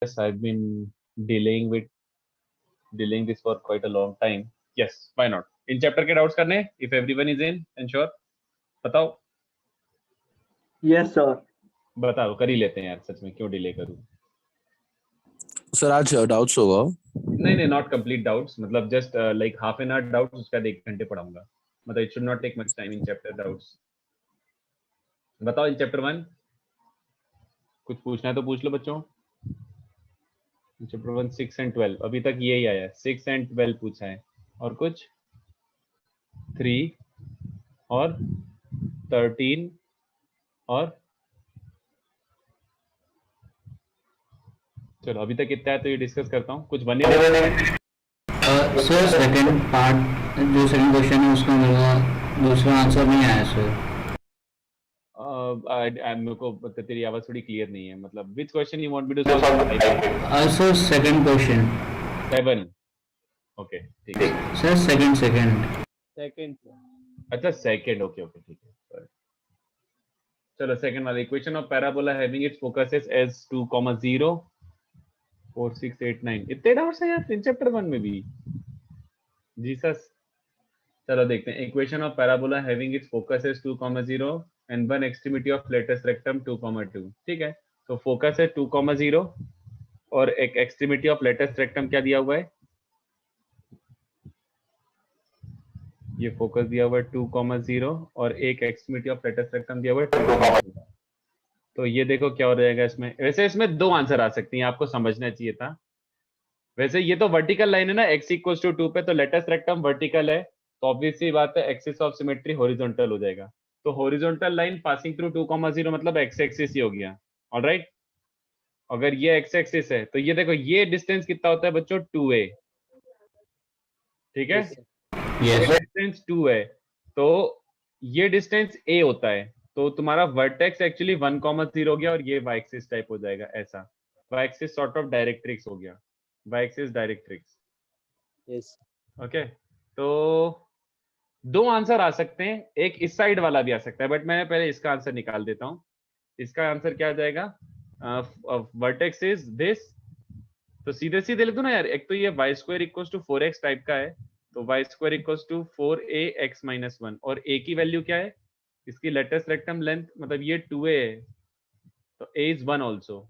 Yes, I've been delaying this for quite a long time. Yes, why not? In chapter के doubts करने, if everyone is in, ensure. बताओ. Yes, sir. बताओ, कर ही लेते हैं यार, सच में क्यों डिले करूं? सर आज डाउट्स होगा? नहीं, नॉट कंप्लीट डाउट्स, मतलब just like half an hour doubts, उसका 1 घंटे पढ़ाऊंगा. मतलब it should not take much time in chapter doubts. बताओ इन चैप्टर 1 कुछ पूछना है तो पूछ लो बच्चों. चैप्टर 1 6 एंड 12 अभी तक यही आया है. 6 एंड 12 पूछा है, और कुछ 3 और 13 और चलो अभी तक इतना है तो ये डिस्कस करता हूँ. कुछ बने सर सेकंड पार्ट जो सेकंड क्वेश्चन है उसका मेरा दूसरा आंसर नहीं आया सर. मेरे को तेरी आवाज थोड़ी क्लियर नहीं है. मतलब which question you want me to solve? Sir second question 7. Okay ठीक है सर. सेकंड अच्छा सेकंड. ओके ठीक है. चलो सेकंड वाला equation of parabola having its focuses as 2, 0 4 6 8 9. इतने डाउट्स हैं यार इन चैप्टर 1 में भी. जीसस. चलो देखते हैं. Equation of parabola having its focuses 2, 0 and one extremity of latus rectum 2, 2. ठीक है, तो फोकस है 2, 0 और एक एक्सट्रीमिटी ऑफ लेटेस्ट रेक्टम क्या दिया हुआ है? ये फोकस दिया हुआ है 2, 0 और एक एक्सट्रीमिटी ऑफ लेटेस्ट रेक्टम दिया हुआ है 2, 2. तो ये देखो क्या हो जाएगा इसमें. वैसे इसमें 2 आंसर आ सकती हैं, आपको समझना चाहिए था. वैसे ये तो वर्टिकल लाइन है ना, x इक्वल्स टू 2 पे, तो लेटेस्ट रेक्टम वर्टिकल है, तो ऑब्वियसली बात है एक्सिस ऑफ सिमेट्री हॉरिजॉन्टल हो जाएगा. तो हॉरिजॉन्टल लाइन पासिंग थ्रू 2, 0 मतलब एक्स एक्सिस ही हो गया. ऑलराइट. अगर ये एक्स एक्सिस है तो ये देखो ये डिस्टेंस कितना होता है बच्चों? 2a. ठीक है, ये डिस्टेंस 2 है, तो ये डिस्टेंस a होता है. तो तुम्हारा वर्टेक्स एक्चुअली 1, 0 हो गया और ये y एक्सिस टाइप हो जाएगा ऐसा. y axis sort of directrix हो गया. y axis directrix. Yes. Okay, तो 2 आंसर आ सकते हैं. एक इस साइड वाला भी आ सकता है, बट मैं पहले इसका आंसर निकाल देता हूं. इसका आंसर क्या आ जाएगा? Vertex is this. तो सीधे सीधे लिख दो ना यार. एक तो ये y square equals to 4x type का है, तो y square equals to 4ax minus 1. और a की वैल्यू क्या है? इसकी लेटेस्ट रेक्टम लेंथ, मतलब ये 2a है, तो a इज 1 ऑल्सो.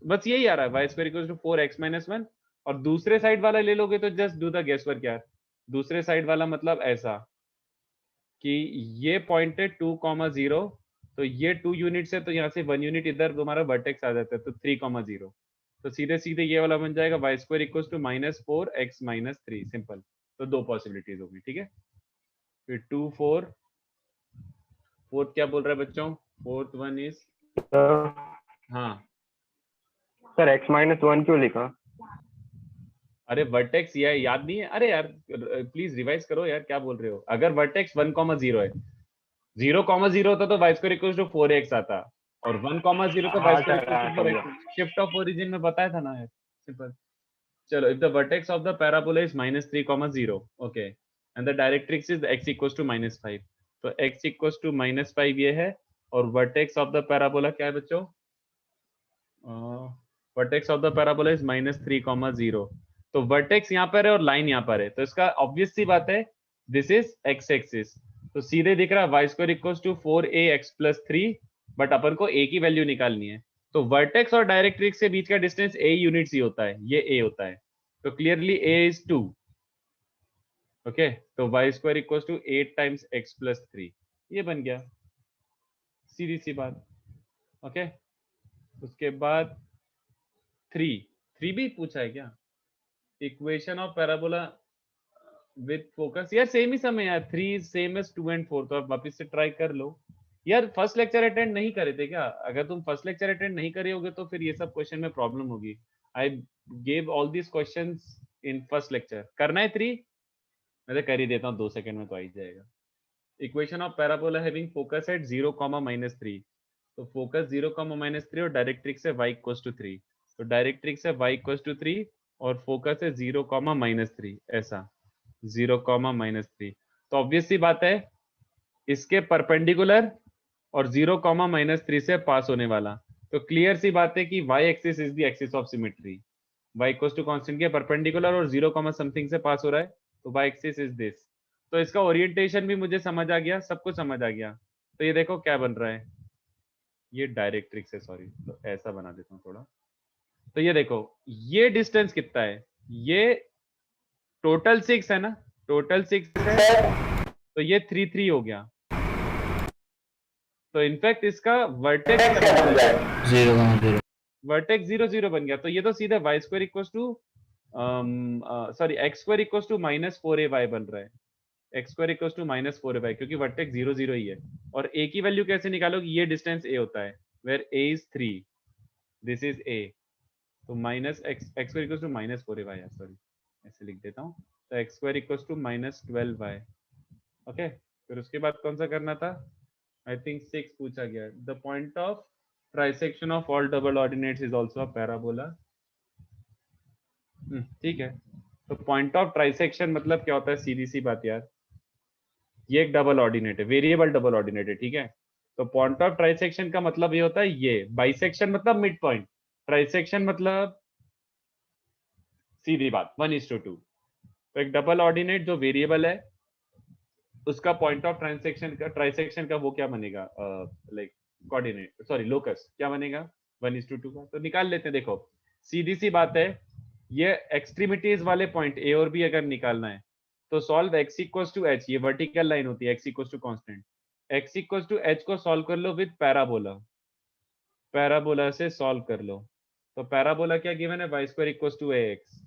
बस यही आ रहा है, y square equals to 4x minus 1. और दूसरे साइड वाला ले लोगे तो just do the guess work यार. दूसरे साइड वाला मतलब ऐसा कि ये पॉइंट है 2, 0, तो ये 2 यूनिट्स है, तो यहाँ से 1 यूनिट इधर तुम्हारा वर्टेक्स आ जाता है, तो 3, 0. तो सीधे सीधे ये वाला बन जाएगा y square equals to -4x minus 3. Simple. तो 2 पॉसिबिलिटीज होगी. ठीक है, फिर 2, 4. फोर्थ क्या बोल रहा है बच्चों? फोर्थ वन इज हाँ सर x-1 क्यों लिखा? अरे वर्टेक्स ये याद नहीं है? अरे यार प्लीज रिवाइज करो यार, क्या बोल रहे हो? अगर वर्टेक्स 1, 0 है, 0, 0 होता तो y square equals to 4x आता, और 1, 0 तो y square equals to 4x. Shift of origin में बताया था ना यार. सिंपल. चलो, if the vertex of the parabola is -3, 0, okay, and the directrix is x equals to -5, तो x इक्वल्स टू -5 ये है. और वर्टेक्स ऑफ द पैराबोला क्या है बच्चों? Vertex of the parabola is -3, 0. तो वर्टेक्स यहाँ पर है और लाइन यहाँ पर है, तो इसका ऑब्वियस सी बात है दिस इज x एक्सिस. तो सीधे दिख रहा है y square equals to 4ax plus 3, but अपन को a की वैल्यू निकालनी है. तो वर्टेक्स और डायरेक्ट्रिक्स के बीच का डिस्टेंस a यूनिट्स ही होता है, ये a होता है, तो क्लियरली a इज 2. ओके, तो y square equals to 8 times x plus 3, ये बन गया. सीधी सी बात. ओके, उसके बाद 3 भी पूछा है क्या? Equation of parabola with focus. यार सेम ही समय यार, 3 सेम एज 2 एंड 4, तो आप वापस से ट्राई कर लो यार. फर्स्ट लेक्चर अटेंड नहीं करे थे क्या? अगर तुम फर्स्ट लेक्चर अटेंड नहीं करे होगे तो फिर ये सब क्वेश्चन में प्रॉब्लम होगी. I gave all these questions in first lecture. करना है 3? मैं तो कर ही देता हूँ, 2 सेकंड में तो आ ही जाएगा. Equation of parabola having focus at 0, -3, तो फोकस 0, -3 और डायरेक्ट्रिक्स है y इक्वल्स टू 3, तो डायरेक्ट्रिक्स है y इक्वल्स टू 3 और फोकस है 0, -3, ऐसा 0, -3. तो ऑब्वियस सी बात है इसके परपेंडिकुलर और 0, -3 से पास होने वाला, तो क्लियर सी बात है कि y axis is the axis of symmetry, y equals to constant के परपेंडिकुलर और 0, समथिंग से पास हो रहा है, तो वाई एक्सिस इज दिस। तो इसका ओरिएंटेशन भी मुझे समझ आ गया, सब कुछ समझ आ गया। तो ये देखो क्या बन रहा है, ये डायरेक्ट्रिक्स है, सॉरी, तो ऐसा बना देता हूँ थोड़ा। तो ये देखो ये डिस्टेंस कितना है, ये टोटल 6 है ना, टोटल 6 है, तो ये 3 3 हो गया। तो इनफैक्ट इसका वर्टेक्स 0,0 वर्टेक्स 0 0 बन गया। तो ये तो सीधा y square equals to sorry x square equals to -4ay बन रहा है, x square equals to -4ay, क्योंकि वर्टेक्स 0 0 ही है। और a की वैल्यू कैसे निकालोगे, ये डिस्टेंस a होता है, where a is 3, this is a। तो -x square equals to -4ay है, सॉरी ऐसे लिख देता हूँ। तो x square equals to -12y। Okay, फिर उसके बाद कौन सा करना था, आई थिंक 6 पूछा गया, the point of trisection of all double ordinates is also a parabola. ठीक है, तो पॉइंट ऑफ ट्राइसेक्शन मतलब क्या होता है, सीधी सी बात यार, ये एक डबल ऑर्डिनेट है, वेरिएबल डबल ऑर्डिनेट है, ठीक है। तो पॉइंट ऑफ ट्राइसेक्शन का मतलब ये होता है, ये बाइसेक्शन मतलब मिड पॉइंट, ट्राइसेक्शन मतलब सीधी बात 1:2। तो एक डबल ऑर्डिनेट जो वेरिएबल है, उसका पॉइंट ऑफ ट्राइसेक्शन का वो क्या बनेगा, लाइक कोऑर्डिनेट, सॉरी लोकस क्या बनेगा, 1:2 का। तो निकाल लेते हैं, देखो सीधी सी बात है, ये एक्सट्रीमिटीज वाले पॉइंट ए और बी अगर निकालना है, तो solve x equals to h, ये वर्टिकल लाइन होती है, x equals to constant, x equals to h को सॉल्व कर लो विद पैराबोला, पैराबोला से सॉल्व कर लो। तो पैराबोला क्या गिवन है, y square equals to ax।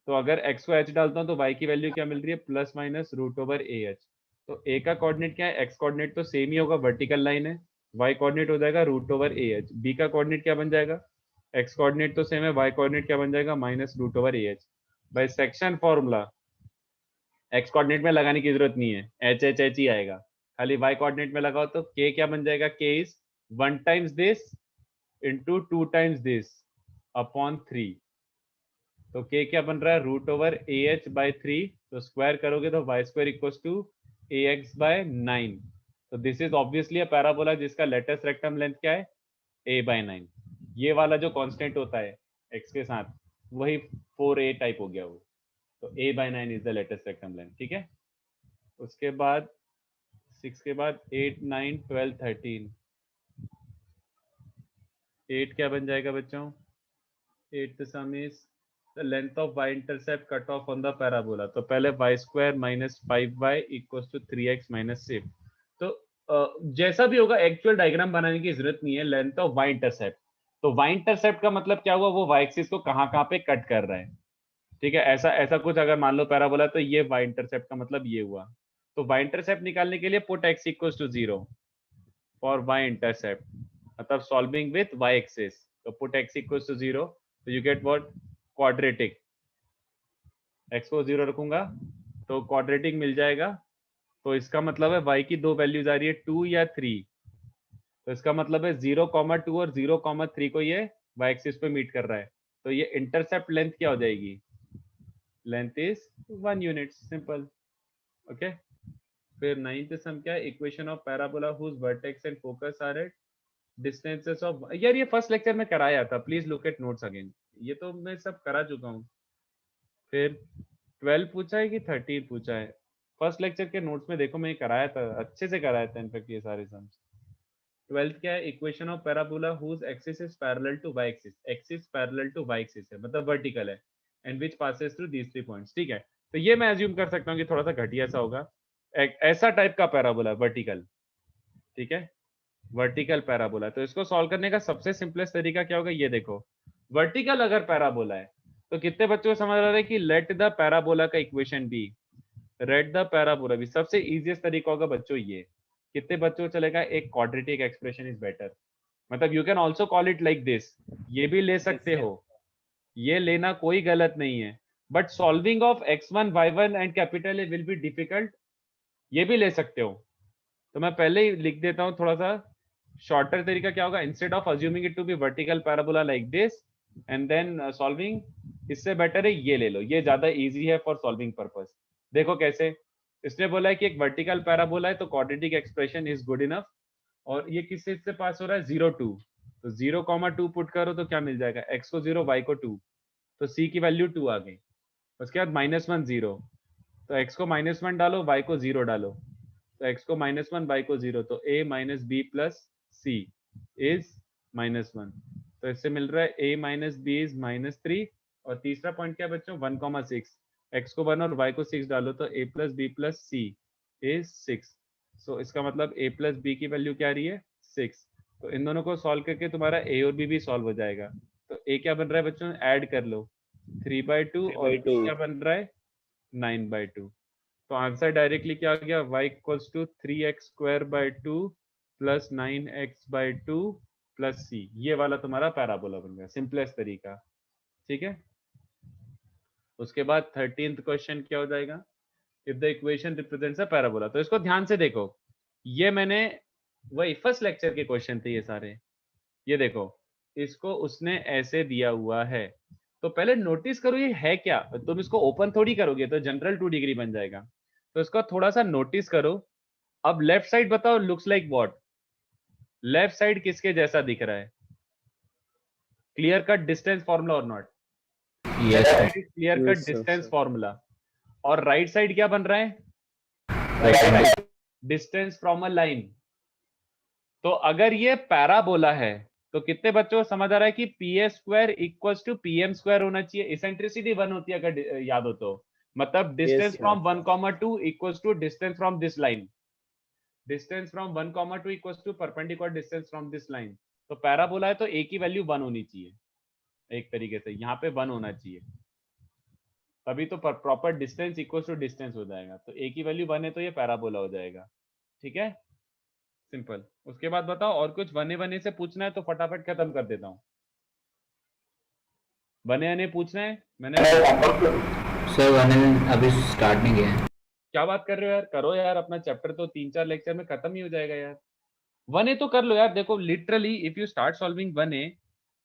तो अगर x को h डालता हूं तो y की वैल्यू क्या मिल रही है, +√/ah। तो a का कोऑर्डिनेट क्या है, x कोऑर्डिनेट तो सेम ही होगा, वर्टिकल लाइन है, y कोऑर्डिनेट हो जाएगा √/ah। b का कोऑर्डिनेट क्या बन जाएगा, x कोऑर्डिनेट तो सेम है, y कोऑर्डिनेट क्या बन जाएगा, -√/ah। By section formula x coordinate में लगाने की जरूरत नहीं है, h h h ही आएगा, खाली y कोऑर्डिनेट में लगाओ तो k क्या बन जाएगा, k is 1 times this into 2 times this upon 3। तो k क्या बन रहा है, √/ah/3। तो स्क्वायर करोगे तो y square equals to ax/9। तो this is obviously a parabola जिसका लेटेस्ट रेक्टम लेंथ क्या है, a/9। ये वाला जो कांस्टेंट होता है x के साथ, वही 4a टाइप हो गया वो। तो a/9 is the latest rectum length, ठीक है। उसके बाद 6 के बाद 8 9 12 13, 8 क्या बन जाएगा बच्चों, 8 the sum is the length of y intercept cut off on the parabola। तो पहले y square minus 5y equals to 3x minus 6। तो जैसा भी होगा, एक्चुअल डायग्राम बनाने की जरूरत नहीं है, लेंथ ऑफ y इंटरसेप्ट। तो y इंटरसेप्ट का मतलब क्या हुआ, वो y एक्सिस को कहाँ पे कट कर रहा है, ठीक है। ऐसा कुछ अगर मान लो पैराबोला, तो ये y इंटरसेप्ट का मतलब ये हुआ। तो y इंटरसेप्ट निकालने के लिए put x equals to 0 for y intercept, मतलब सॉल्विंग विथ y एक्सिस। तो पुट x इक्वल्स टू 0, तो you get what, quadratic. x को 0 रखूंगा तो क्वाड्रेटिक मिल जाएगा। तो इसका मतलब है y की दो वैल्यूज आ रही है, 2 या 3। तो इसका मतलब है 0,2 और 0,3 को ये y एक्सिस पे मीट कर रहा है। तो ये इंटरसेप्ट लेंथ क्या हो जाएगी, length is 1 unit, simple. Okay, फिर 9th सम क्या है, equation of parabola whose vertex and focus are at distances of, यार ये फर्स्ट लेक्चर में कराया था, please look at notes again, ये तो मैं सब करा चुका हूँ। फिर 12 पूछा है कि 13 पूछा है, फर्स्ट लेक्चर के नोट्स में देखो, मैं कराया था, अच्छे से कराया था इनफैक्ट ये सारे सम्स। 12th क्या है, equation of parabola whose axis is parallel to y axis, axis parallel to y axis है, मतलब वर्टिकल है, and which passes through these 3 points, ठीक है। तो ये मैं अज्यूम कर सकता हूँ कि थोड़ा सा घटिया सा होगा, ऐसा टाइप का पैराबोला वर्टिकल, ठीक है, वर्टिकल पैराबोला। तो इसको सॉल्व करने का सबसे सिंपलेस्ट तरीका क्या होगा, ये देखो, वर्टिकल अगर पैराबोला है तो कितने बच्चों को समझ आ रहा है कि लेट द पैराबोला का equation be, let the parabola be, सबसे इजीएस्ट तरीका होगा बच्चों ये। कितने बच्चों को चलेगा, एक क्वाड्रेटिक एक्सप्रेशन इज बेटर, मतलब you can also call it like this, ये भी ले सकते हो, ये लेना कोई गलत नहीं है, but solving of x1 y1 and capital A will be difficult, ये भी ले सकते हो। तो मैं पहले ही लिख देता हूं, थोड़ा सा शॉर्टर तरीका क्या होगा, instead of assuming it to be vertical parabola like this and then solving, इससे बेटर है ये ले लो, ये ज्यादा इजी है फॉर सॉल्विंग पर्पस। देखो कैसे, इसने बोला है कि एक वर्टिकल पैराबोला है तो quadratic expression is good enough, और ये किस चीज से पास हो रहा है, 0 2, तो 0,2 पुट करो तो क्या मिल जाएगा, x को 0 y को 2, तो c की वैल्यू 2 आ गई। उसके बाद -1 0, तो x को -1 डालो, y को 0 डालो, तो x को -1 y को 0, तो a minus b plus c is -1। तो इससे मिल रहा है a माइनस बी इज -3। और तीसरा पॉइंट क्या बच्चों, 1,6, x को 1 और y को 6 डालो तो a plus b plus c is 6। So इसका मतलब a प्लस बी की वैल्यू क्या आ रही है, 6। तो इन दोनों को सॉल्व करके तुम्हारा a और b भी सॉल्व हो जाएगा। तो a क्या बन रहा है बच्चों, ऐड कर लो 3/2 और b क्या बन रहा है 9/2। तो आंसर डायरेक्टली क्या आ गया, y equals to 3x² 2 plus 9x/2 plus c। ये वाला तुम्हारा पैराबोला बन गया, सिंपलेस्ट तरीका। ठीक है, उसके बाद 13th क्वेश्चन क्या हो जाएगा, if the equation represents a parabola. तो इसको ध्यान से देखो, ये मैंने वही फर्स्ट लेक्चर के क्वेश्चन थे ये सारे। ये देखो, इसको उसने ऐसे दिया हुआ है, तो पहले नोटिस करो ये है क्या। तुम इसको ओपन थोड़ी करोगे तो जनरल 2 डिग्री बन जाएगा, तो इसको थोड़ा सा नोटिस करो। अब लेफ्ट साइड बताओ, looks like what, left side किसके जैसा दिख रहा है, क्लियर कट डिस्टेंस फॉर्मूला और not, clear cut distance formula. और राइट साइड क्या बन रहा है, डिस्टेंस फ्रॉम अ लाइन। तो अगर ये पैराबोला है तो कितने बच्चों को समझ आ रहा है कि PS² इक्वल्स टू PM² होना चाहिए। इसेंट्रिसिटी 1 होती है अगर याद हो तो, मतलब distance from 1,2 equals to distance from this line, distance from 1,2 equals to perpendicular distance from this line. तो पैराबोला है तो a की वैल्यू 1 होनी चाहिए, एक तरीके से यहाँ पे 1 होना चाहिए, तभी तो proper distance equals to distance हो जाएगा। तो a की वैल्यू 1 है तो ये पैराबोला हो जाएगा। ठीक है, सिंपल। उसके बाद बताओ और कुछ बने बने से पूछना है तो फटाफट खत्म कर देता हूँ। बने बने पूछना है मैंने, सर बने अभी स्टार्ट नहीं किया है। क्या बात कर रहे हो यार, करो यार, अपना चैप्टर तो 3-4 लेक्चर में खत्म ही हो जाएगा यार। बने तो कर लो यार, देखो literally if you start solving बने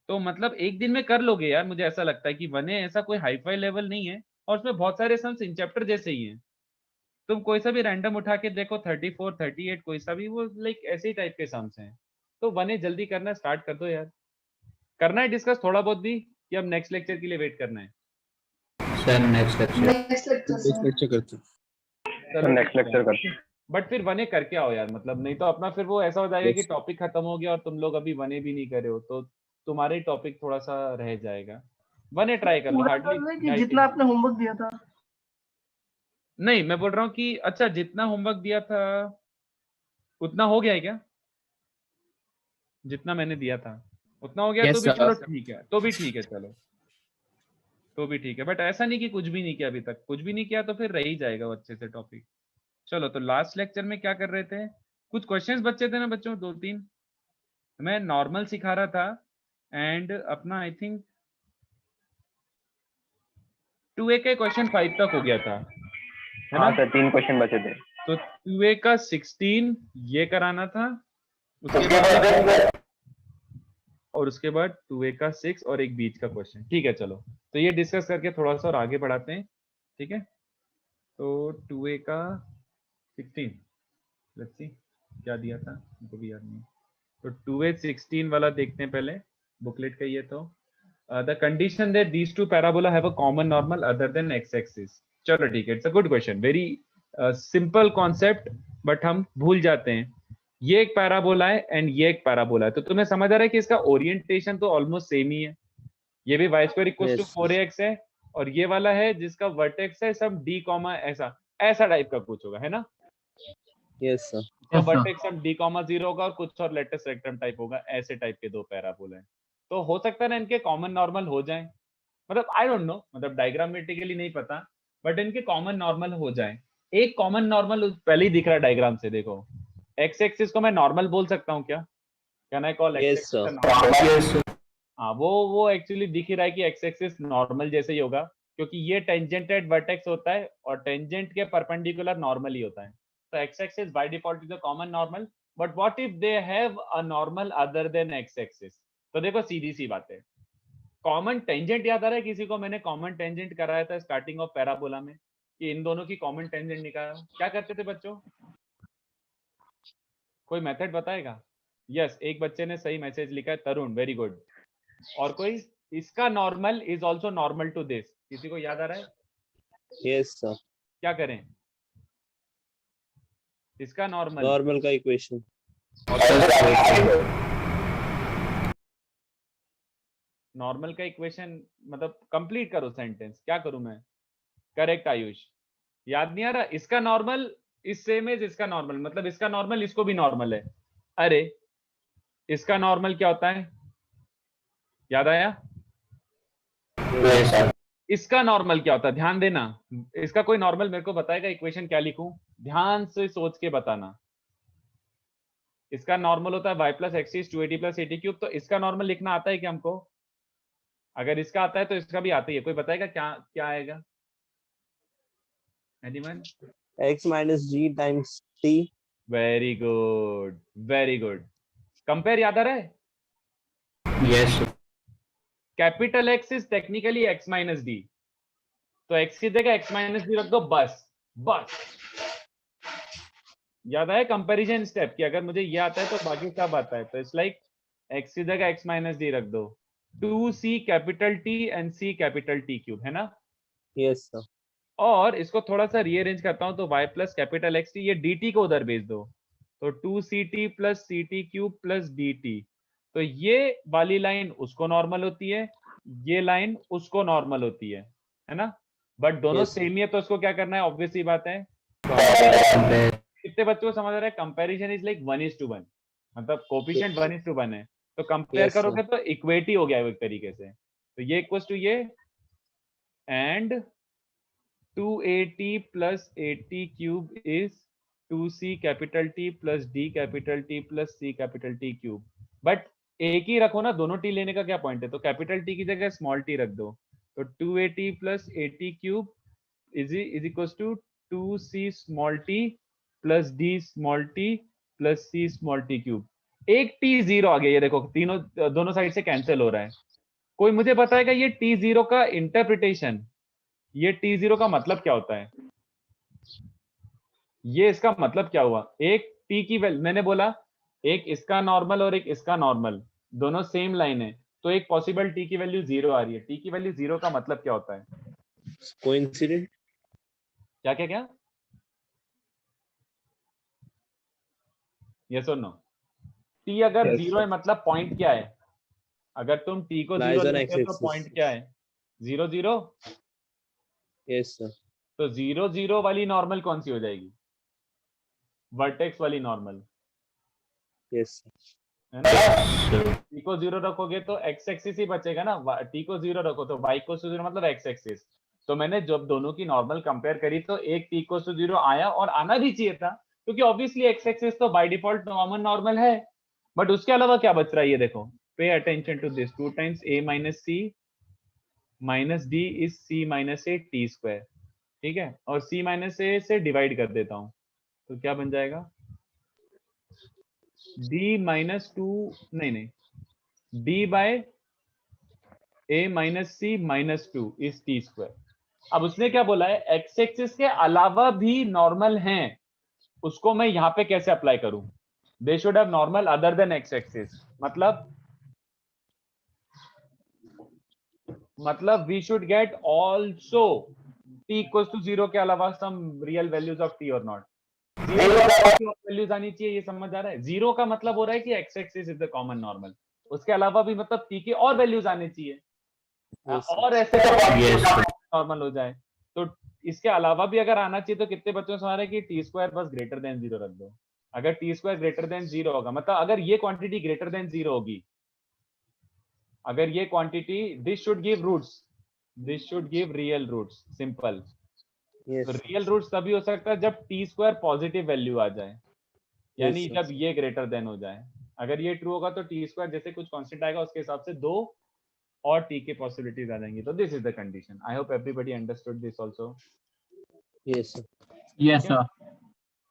तो मतलब एक दिन में कर लोगे यार। मुझे ऐसा लगता है कि बने ऐसा कोई हाई फाई लेवल नहीं है, और उसमें बहुत सारे सम्स इन चैप्टर जैसे ही हैं। तुम कोई सा भी रैंडम उठा के देखो, 34 38 कोई सा भी, वो लाइक ऐसे ही टाइप के सम्स हैं। तो बने जल्दी करना स्टार्ट कर दो यार। करना है डिस्कस थोड़ा बहुत भी, कि अब नेक्स्ट लेक्चर के लिए वेट करना है। सर नेक्स्ट लेक्चर लेक्चर करते हैं। चलो नेक्स्ट लेक्चर करते हैं। बट फिर बने करके आओ यार, मतलब नहीं तो अपना फिर वो ऐसा हो जाएगा कि टॉपिक खत्म हो गया और तुम लोग अभी बने भी नहीं करे हो, तो तुम्हारे टॉपिक थोड़ा सा रह जाएगा। बने ट्राई कर लो, हार्डली जितना आपने होमवर्क दिया था। नहीं, मैं बोल रहा हूँ कि अच्छा जितना होमवर्क दिया था उतना हो गया है क्या, जितना मैंने दिया था उतना हो गया? Yes, तो भी sir. चलो ठीक है, तो भी ठीक है, चलो तो भी ठीक है। बट ऐसा नहीं कि कुछ भी नहीं किया अभी तक, कुछ भी नहीं किया तो फिर रह ही जाएगा वो अच्छे से टॉपिक। चलो, तो लास्ट लेक्चर में क्या कर रहे थे, कुछ क्वेश्चंस बचे थे ना बच्चों, 2-3 मैं नॉर्मल सिखा रहा था, एंड अपना आई थिंक 2A का क्वेश्चन 5 तक हो गया था, है ना? हाँ सर, 3 क्वेश्चन बचे थे। तो 2A का 16 ये कराना था, उसके बाद और उसके बाद 2A का 6 और एक बीच का क्वेश्चन। ठीक है, चलो तो ये डिस्कस करके थोड़ा सा और आगे बढ़ाते हैं। ठीक है, तो 2A का 16 लेट्स सी क्या दिया था, मुझको भी याद नहीं। तो 2A 16 वाला देखते हैं पहले, बुकलेट का ये। तो the condition that these two parabola have a common normal other then x axis. चलो ठीक है, it's a good question, very simple concept, but हम भूल जाते हैं। ये एक पैराबोला है एंड ये एक पैराबोला है, तो तुम्हें समझ आ रहा है कि इसका ओरिएंटेशन तो ऑलमोस्ट सेम ही है। ये भी y² इक्वल्स टू 4ax है, और ये वाला है जिसका वर्टेक्स है सब d कॉमा ऐसा टाइप का कुछ होगा, है ना? Yes sir. तो वर्टेक्स सब d कॉमा 0 होगा और कुछ और लेटेस्ट रेक्टम टाइप होगा। ऐसे टाइप के दो पैराबोला हैं, तो हो सकता है ना इनके कॉमन नॉर्मल हो जाए, मतलब आई डोंट नो, मतलब डायग्रामेटिकली नहीं पता, बट इनके कॉमन नॉर्मल हो जाए। एक कॉमन नॉर्मल पहले ही दिख रहा है डायग्राम से, देखो एक्स एक्सिस को मैं नॉर्मल बोल सकता हूँ क्या? Can I call x axis? हाँ, वो एक्चुअली दिख ही रहा है कि एक्स एक्सिस नॉर्मल जैसे ही होगा, क्योंकि ये टेंजेंट एट वर्टेक्स होता है और टेंजेंट के परपेंडिकुलर नॉर्मल ही होता है। तो x axis by default is a common normal, but what if they have a normal other then x axis? तो देखो सीधी सी बात है, कॉमन टेंजेंट याद आ रहा है किसी को? मैंने कॉमन टेंजेंट कराया था स्टार्टिंग ऑफ पैराबोला में, कि इन दोनों की कॉमन टेंजेंट निकाला। क्या करते थे बच्चों, कोई मेथड बताएगा? यस, एक बच्चे ने सही मैसेज लिखा है, तरुण, वेरी गुड। और कोई? इसका normal is also normal to this, किसी को याद आ रहा है? यस सर, क्या करें? इसका नॉर्मल नॉर्मल का इक्वेशन। नॉर्मल का इक्वेशन मतलब कंप्लीट करो सेंटेंस, क्या करूं मैं? करेक्ट आयुष, याद नहीं आ रहा? इसका नॉर्मल इज सेम एज इसका नॉर्मल, मतलब इसका नॉर्मल इसको भी नॉर्मल है। अरे इसका नॉर्मल क्या होता है, याद आया? इसका नॉर्मल क्या होता है, ध्यान देना। इसका कोई नॉर्मल मेरे को बताएगा, इक्वेशन क्या लिखूं? ध्यान से सोच के बताना। इसका नॉर्मल होता है y plus x is 280 plus 80 cube. तो इसका नॉर्मल लिखना आता है क्या हमको? अगर इसका आता है तो इसका भी आता ही है। कोई बताएगा क्या क्या आएगा? Anyone? x minus G times t। Very good, very good. Compare याद आ रहा है? Yes capital X is technically X minus D, तो एक्स की जगह एक्स माइनस डी रख दो, बस बस। याद आया कंपैरिजन स्टेप कि अगर मुझे ये आता है तो बाकी सब आता है, तो इट्स लाइक एक्स की जगह एक्स माइनस डी रख दो। 2c capital T and c capital T cube, है ना? यस सर, और इसको थोड़ा सा रीअरेंज करता हूं तो y plus capital x t, ये dt को उधर भेज दो, तो 2ct plus c t cube plus dt। तो ये वाली लाइन उसको नॉर्मल होती है, ये लाइन उसको नॉर्मल होती है ना? बट दोनों Yes, sir. सेम ही है, तो उसको क्या करना है? ऑब्वियस सी बात है, कितने बच्चों को समझ आ रहा है? कंपैरिजन इज लाइक 1:1, मतलब कोफिशिएंट 1:1 है। तो कंपेयर Yes, sir. करोगे तो इक्वेटी हो गया एक तरीके से। तो ये इक्वल्स टू ये, and 280 plus 80 cube is 2c capital T plus d capital T plus c capital T cube. But एक ही रखो ना, दोनों टी लेने का क्या पॉइंट है? तो कैपिटल T की जगह स्मॉल t रख दो, तो 280 plus 80 cube is equals to 2c small t plus d small t plus c small t cube. एक t जीरो आ गया, ये देखो तीनों दोनों साइड से कैंसिल हो रहा है। कोई मुझे बताएगा ये t जीरो का इंटरप्रिटेशन, ये t0 का मतलब क्या होता है? ये इसका मतलब क्या हुआ? एक t की वैल्यू, मैंने बोला एक इसका नॉर्मल और एक इसका नॉर्मल, दोनों सेम लाइन है, तो एक पॉसिबल t की वैल्यू 0 आ रही है। t की वैल्यू 0 का मतलब क्या होता है? कोइंसिडेंट। क्या क्या क्या? यस और नो? t अगर Yes, 0 है मतलब पॉइंट क्या है? अगर तुम t को 0 Lies on लेते हो तो x-axis. पॉइंट क्या है? 0 0। Yes, sir. तो 0 0 वाली नॉर्मल कौन सी हो जाएगी? वर्टेक्स वाली नॉर्मल, Yes, sir. है ना? t को 0 रखोगे तो x एक्सिस ही बचेगा ना, t को 0 रखो तो y को 0 मतलब x एक्सिस। तो मैंने जब दोनों की नॉर्मल कंपेयर करी तो एक t को 0 आया, और आना भी चाहिए था, क्योंकि ऑब्वियसली x एक्सिस तो बाय डिफॉल्ट कॉमन नॉर्मल है। बट उसके अलावा क्या बच रहा है, ये देखो, pay attention to this, 2 times a minus c minus d is c minus a t square, ठीक है? और c माइनस a से डिवाइड कर देता हूं, तो क्या बन जाएगा? d माइनस 2, नहीं, d by a minus c minus 2 is t square. अब उसने क्या बोला है? x एक्सिस के अलावा भी नॉर्मल हैं, उसको मैं यहां पे कैसे अप्लाई करूं? They should have normal other than x axis, मतलब we should get also t equals to 0 के अलावा some real values of t और नॉट। वैल्यूज आनी चाहिए, ये समझ आ रहा है? 0 का मतलब हो रहा है कि x axis is the common normal, उसके अलावा भी मतलब t के और वैल्यूज आने चाहिए, Yes, sir. और ऐसे नॉर्मल हो जाए। तो इसके अलावा भी अगर आना चाहिए तो कितने बच्चों को समझ रहा है कि टी स्क्वायर बस ग्रेटर देन 0 रख दो। अगर टी स्क्वायर ग्रेटर देन 0 होगा, मतलब अगर ये क्वांटिटी ग्रेटर देन 0 होगी, अगर ये quantity, this should give roots, this should give real roots, simple. Yes, तो sir. रियल रूट्स तभी हो सकता है जब टी स्क्वायर पॉजिटिव वैल्यू आ जाए, यानी Yes, sir. जब ये ग्रेटर देन हो जाए। अगर ये ट्रू होगा तो टी स्क्वायर जैसे कुछ कांस्टेंट आएगा उसके हिसाब से 2 और t के पॉसिबिलिटीज आ जाएंगी। तो this is the condition. I hope everybody understood this also. Yes, sir. Yes sir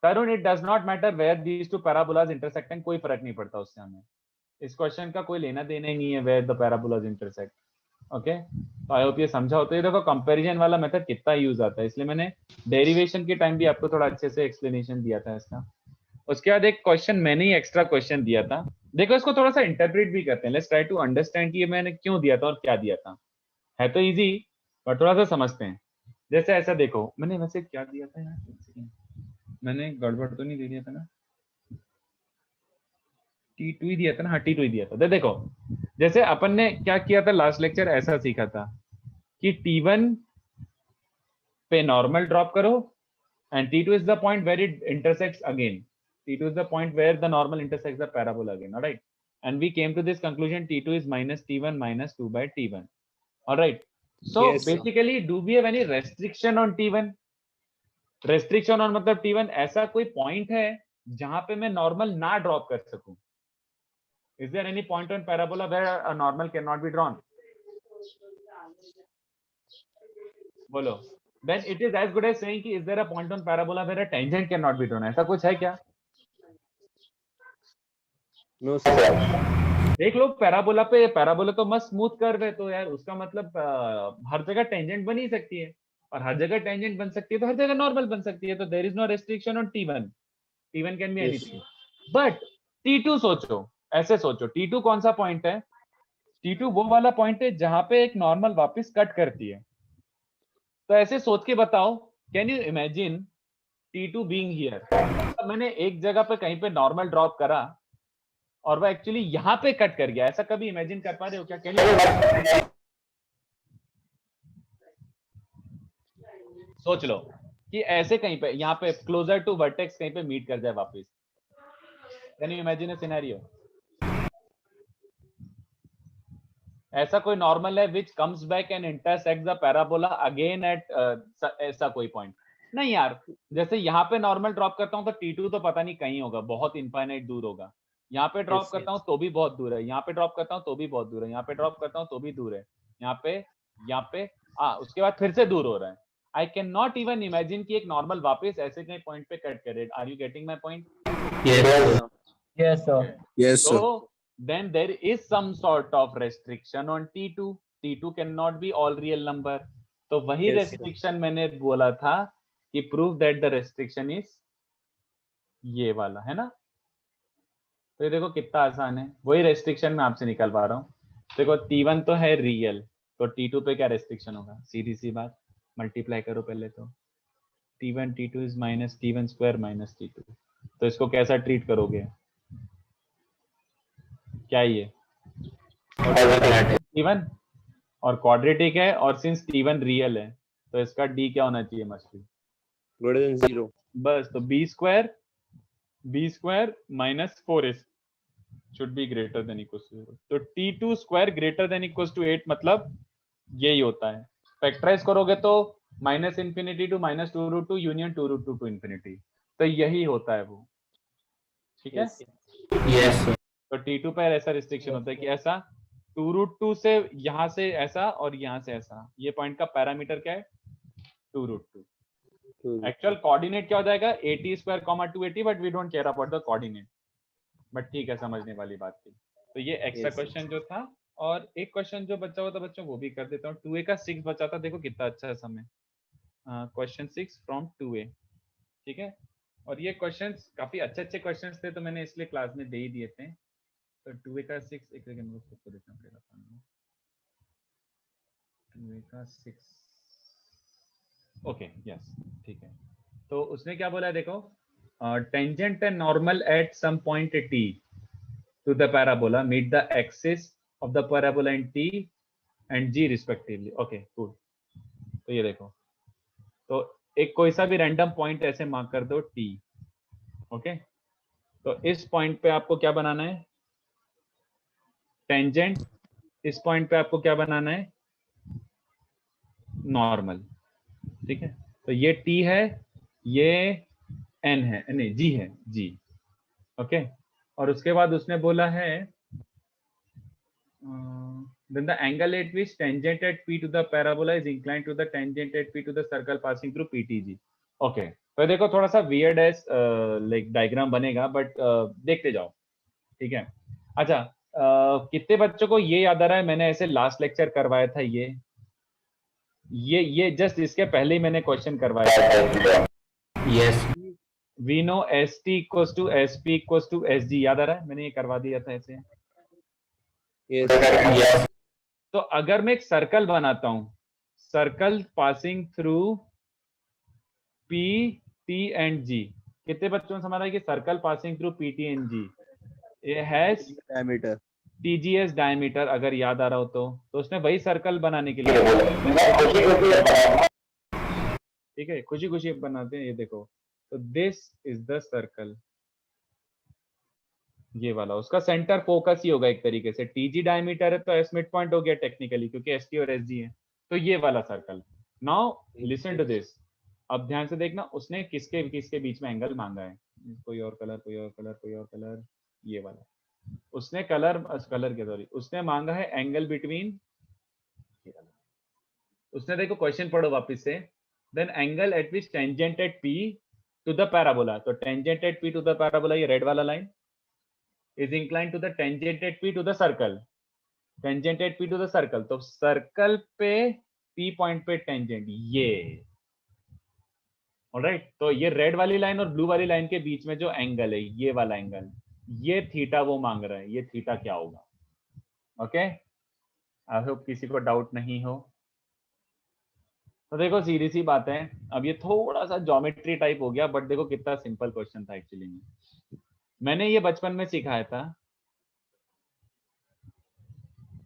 Tarun, it does not matter where these two parabolas intersecting, कोई फर्क नहीं पड़ता उससे हमें, इस क्वेश्चन का कोई लेना देना ही नहीं है where the parabolas intersect. Okay, तो आई होप ये समझा हो। तो ये देखो कंपैरिजन वाला मेथड कितना यूज आता है, इसलिए मैंने डेरिवेशन के टाइम भी आपको थोड़ा अच्छे से एक्सप्लेनेशन दिया था इसका। उसके बाद एक क्वेश्चन मैंने ही एक्स्ट्रा क्वेश्चन दिया था, देखो इसको थोड़ा सा इंटरप्रेट भी करते हैं, लेट्स ट्राई टू अंडरस्टैंड कि ये मैंने क्यों दिया था और क्या दिया था। है तो इजी, पर थोड़ा सा समझते हैं। जैसे ऐसा देखो, मैंने वैसे क्या दिया था यार, मैंने गड़बड़ तो नहीं दे दिया था ना, T2 ही दिया था ना, हाँ T2 ही दिया था। देखो जैसे अपन ने क्या किया था लास्ट लेक्चर, ऐसा सीखा था कि T1 पे नॉर्मल ड्रॉप करो and T2 is the point where it intersects again. T2 is the point where the normal intersects the parabola again, all right? And we came to this conclusion, T2 is minus T1 minus 2 by T1, all right? So Yes, sir. basically, do we have any restriction on T1? Restriction on मतलब T1 ऐसा कोई point है जहां पे मैं normal ना drop कर सकूं? Is there any point on parabola where a normal cannot be drawn? बोलो. Then it is as good as saying कि is there a point on parabola where a tangent cannot be drawn? ऐसा कुछ है क्या? No, sir. देख लो parabola पे, parabola तो मस्त स्मूथ कर्व है, तो यार उसका मतलब हर जगह टेंजेंट बन ही सकती है, और हर जगह टेंजेंट बन सकती है तो हर जगह नॉर्मल बन सकती है, तो there is no restriction on T1. T1 can be Yes. Anything. But T2 सोचो, ऐसे सोचो, T2 कौन सा पॉइंट है? T2 वो वाला पॉइंट है जहां पे एक नॉर्मल वापस कट करती है। तो ऐसे सोच के बताओ, can you imagine T2 being here? मैंने एक जगह पे कहीं पे नॉर्मल ड्रॉप करा और वो एक्चुअली यहाँ पे कट कर गया, ऐसा कभी इमेजिन कर पा रहे हो क्या? कैन यू सोच लो कि ऐसे कहीं पे यहाँ पे क्लोजर टू वर्टेक्स कहीं पे मीट कर जाए वापस? Can you imagine a scenario? ऐसा कोई नॉर्मल है which comes back and intersect the parabola again at ऐसा कोई पॉइंट? नहीं यार, जैसे यहाँ पे नॉर्मल ड्रॉप करता हूँ तो T2 तो पता नहीं कहीं होगा, बहुत इनफाइनाइट दूर होगा। यहाँ पे ड्रॉप Yes, करता हूँ yes. तो भी बहुत दूर है, यहाँ पे ड्रॉप करता हूँ तो भी बहुत दूर है, यहाँ पे ड्रॉप करता हूँ तो भी दूर है, यहाँ पे उसके बाद फिर से दूर हो रहा है। I can not even imagine कि एक नॉर्मल वापस ऐसे कहीं पॉइंट पे कट करे। Are you getting my point? Yes, sir. Yes, sir. Yes, sir. So then there is some sort of restriction on T2. T2 cannot be all real number. तो वही Yes, sir. restriction मैंने बोला था कि prove that the restriction is ये वाला, है ना? तो ये देखो कितना आसान है, वही restriction मैं आपसे निकलवा रहा हूँ। देखो T1 तो है रियल, तो T2 पे क्या restriction होगा? सीधी सी बात, मल्टीप्लाई करो पहले तो। T1 T2 is minus T1 square minus T2. तो इसको कैसा ट्रीट करोगे? क्या ये T1 और क्वाड्रेटिक है, और सिंस T1 रियल है तो इसका D क्या होना चाहिए? Must be Greater than 0. बस, तो b square minus 4ac should be greater than equal to 0। तो T2 square greater than equal to 8 मतलब यही होता है। फैक्टराइज करोगे तो minus infinity to minus 2√2 union 2√2 to infinity, तो यही होता है वो, ठीक है? Yes, Yes, sir. तो T2 पर ऐसा रिस्ट्रिक्शन होता है कि ऐसा 2√2 से यहाँ से ऐसा और यहाँ से ऐसा, ये पॉइंट का पैरामीटर क्या है? 2√2। एक्चुअल कोऑर्डिनेट क्या हो जाएगा? 80 square comma 280, but we don't care about the coordinate, but ठीक है, समझने वाली बात थी। तो ये एक्स्ट्रा Yes. क्वेश्चन जो था, और एक क्वेश्चन जो बचा हुआ था बच्चों वो भी कर देता हूँ। 2a का 6 बचा था, देखो कितना अच्छा है समय। क्वेश्चन 6 फ्रॉम 2a, ठीक है? और ये क्वेश्चंस काफी अच्छे क्वेश्चंस थे, तो मैंने इसलिए क्लास में दे ही दिए थे। तो 2a का 6 एक सेकंड में उसको देखना पड़ेगा। 2a का 6, ओके, यस, ठीक है। तो उसने क्या बोला है देखो, tangent and normal at some point t to the parabola meet the axis of the parabola in t and g respectively. Okay, cool. तो ये देखो, तो एक कोई सा भी रैंडम पॉइंट ऐसे मार्क कर दो t, ओके? तो इस पॉइंट पे आपको क्या बनाना है? टेंजेंट। इस पॉइंट पे आपको क्या बनाना है? नॉर्मल, ठीक है? तो ये t है, ये n है, नहीं g है, g, ओके? और उसके बाद उसने बोला है then the angle at which tangent at p to the parabola is inclined to the tangent at p to the circle passing through ptg. Okay, तो देखो थोड़ा सा वियर्ड है, लाइक डायग्राम बनेगा, बट देखते जाओ, ठीक है? अच्छा, कितने बच्चों को ये याद आ रहा है मैंने ऐसे लास्ट लेक्चर करवाया था? ये जस्ट इसके पहले ही मैंने क्वेश्चन करवाया था। Yes. We know S T equal to S P equal to S G, याद आ रहा है, मैंने ये करवा दिया था ऐसे। Yes. तो अगर मैं एक सर्कल बनाता हूं, circle passing through P T and G, कितने बच्चों ने समझा है कि circle passing through P T and G ये हैज Diameter. टीजीएस डायमीटर, अगर याद आ रहा हो तो उसने वही सर्कल बनाने के लिए बोला। ठीक है, खुशी खुशी बनाते हैं, ये देखो। तो दिस इज द सर्कल, ये वाला उसका सेंटर फोकस ही होगा एक तरीके से। टीजी डायमीटर है तो एस मिड पॉइंट हो गया टेक्निकली, क्योंकि एस टी और एस जी है। तो ये वाला circle. Now listen to this, अब ध्यान से देखना, उसने किसके किसके बीच में एंगल मांगा है। कोई और कलर, कोई और कलर, कोई और कलर, ये वाला। उसने कलर के सॉरी, उसने मांगा है एंगल बिटवीन, उसने, देखो क्वेश्चन पढ़ो वापस से, then angle at which tangent at P to the parabola, तो tangent at P to the parabola, ये रेड वाला line, is inclined to the tangent at P to the circle, tangent at P to the circle, तो circle पे P point पे tangent ये। Alright, तो ये red वाली लाइन और ब्लू वाली लाइन के बीच में जो एंगल है, ये वाला एंगल, ये थीटा वो मांग रहा है, ये थीटा क्या होगा। ओके, आई होप किसी को डाउट नहीं हो। तो देखो सीधी सी बात है, अब ये थोड़ा सा ज्योमेट्री टाइप हो गया, बट देखो कितना सिंपल क्वेश्चन था एक्चुअली में। मैंने ये बचपन में सिखाया था,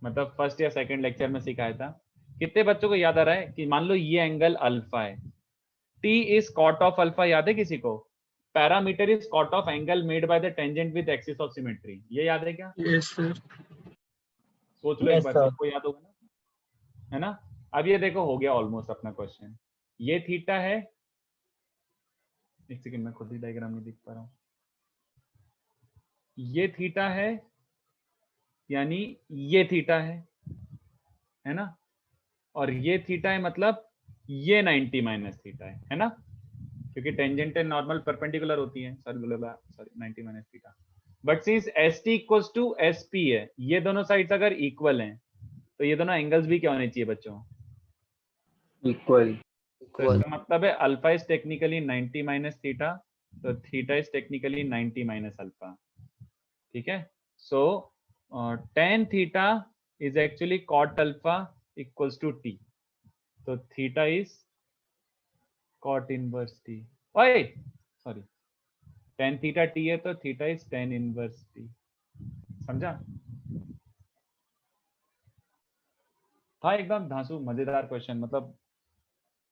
मतलब फर्स्ट या सेकंड लेक्चर में सिखाया था। कितने बच्चों को याद आ रहा है कि मान लो ये एंगल अल्फा है, t is cot of alpha, याद है किसी को? Parameter is cot of angle made by the tangent with axis of symmetry, ये याद है क्या? Yes sir. सोच लो एक बार, सबको याद होगा ना, है ना? अब ये देखो हो गया ऑलमोस्ट अपना क्वेश्चन। ये थीटा है, एक सेकंड मैं खुद ही डायग्राम नहीं दिख पा रहा हूँ। ये थीटा है, यानी ये थीटा है ना? और ये थीटा है, मतलब ये 90 माइनस थीटा है ना? क्योंकि टेंजेंट नॉर्मल परपेंडिकुलर होती है, sorry 90 minus theta. But since S T equals to S P है, ये दोनों साइड्स अगर इक्वल हैं, तो ये दोनों एंगल्स भी क्या होने चाहिए बच्चों? इक्वल। तो इसका मतलब है alpha is technically 90 minus theta, तो theta is technically 90 minus alpha. ठीक है, so tan theta is actually cot alpha equals to T, तो theta is cot inverse T. ओए सॉरी, tan थीटा टी है तो theta is tan inverse T. समझा? था एकदम धांसू मजेदार क्वेश्चन, मतलब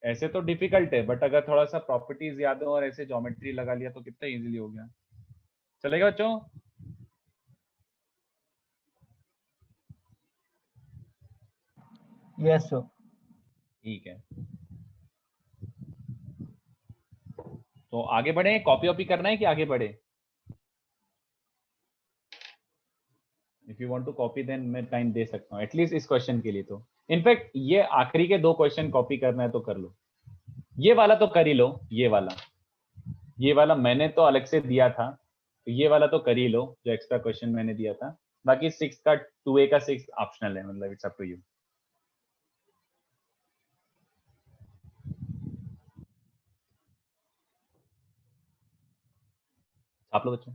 ऐसे तो डिफिकल्ट है, बट अगर थोड़ा सा प्रॉपर्टीज याद हो और ऐसे ज्योमेट्री लगा लिया तो कितना इजीली हो गया। चलेगा बच्चों? Yes sir. ठीक है, तो आगे बढ़े, कॉपी वॉपी करना है कि आगे बढ़े? If you want to copy then मैं टाइम दे सकता हूँ एटलीस्ट इस क्वेश्चन के लिए। तो इनफैक्ट ये आखिरी के 2 क्वेश्चन कॉपी करना है तो कर लो, ये वाला तो कर ही लो, ये वाला मैंने तो अलग से दिया था, तो ये वाला तो कर ही लो जो एक्स्ट्रा क्वेश्चन मैंने दिया था। बाकी 6 का 2A का 6 ऑप्शनल है, मतलब इट्स अप टू यू। आप लोग बच्चों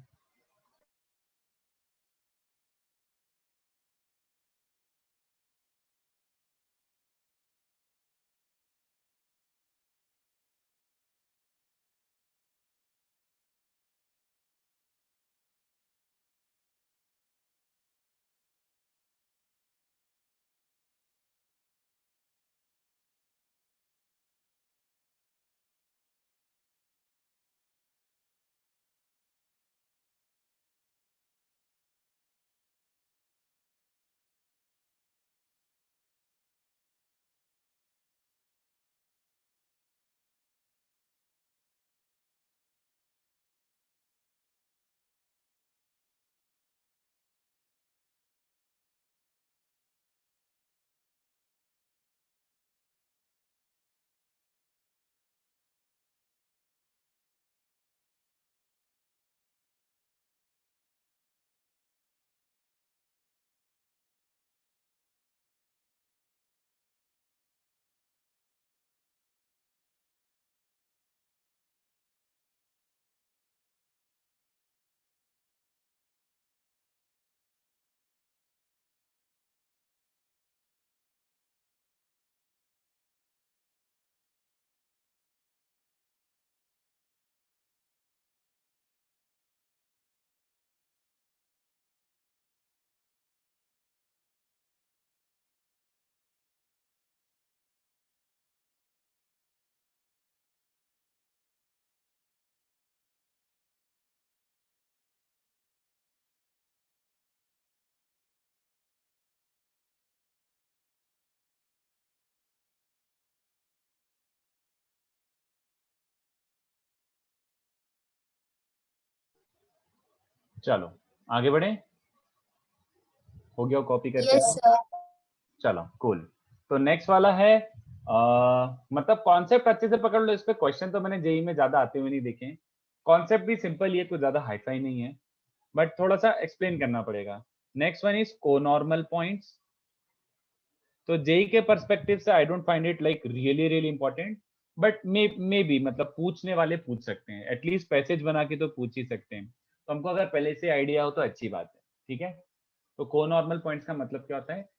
चलो आगे बढ़े, हो गया कॉपी करके? Yes sir. चलो कूल। तो नेक्स्ट वाला है मतलब कॉन्सेप्ट अच्छे से पकड़ लो, इस पे क्वेश्चन तो मैंने जेई में ज्यादा आते हुए नहीं देखे। कॉन्सेप्ट भी सिंपल ही है, कुछ ज्यादा हाईफाई नहीं है, बट थोड़ा सा एक्सप्लेन करना पड़ेगा। Next one is conormal points. तो जेई के पर्सपेक्टिव से I don't find it like really really important, but maybe मतलब पूछने वाले पूछ सकते हैं, एटलीस्ट पैसेज बना के तो पूछ ही सकते हैं। तो हमको अगर पहले से आइडिया हो तो अच्छी बात है, ठीक है। तो कोनॉर्मल पॉइंट्स का मतलब क्या होता है?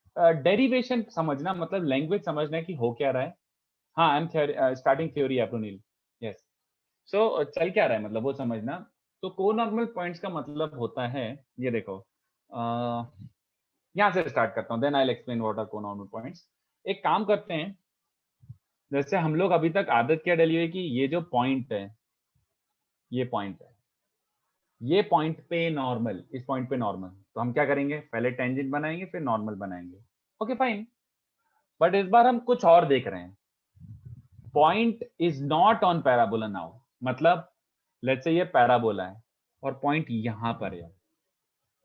डेरिवेशन समझना, मतलब लैंग्वेज समझना है कि हो क्या रहा है। हाँ, आई एम स्टार्टिंग थ्योरी अप्रोनिल, यस। सो चल क्या रहा है मतलब वो समझना। तो कोनॉर्मल पॉइंट्स का मतलब होता है, ये देखो, यहाँ से स्टार्ट करता हूँ, then I will explain what are conormal points. एक काम करते हैं, जैसे हम लोग अभी तक आदत क्या डली हुई है कि ये जो पॉइंट है, ये पॉइंट है, ये पॉइंट पे नॉर्मल, इस पॉइंट पे नॉर्मल, तो हम क्या करेंगे, पहले टेंजेंट बनाएंगे फिर नॉर्मल बनाएंगे। ओके फाइन, बट इस बार हम कुछ और देख रहे हैं। Point is not on parabola now, मतलब लेट्स से ये पैराबोला है और पॉइंट यहां पर है,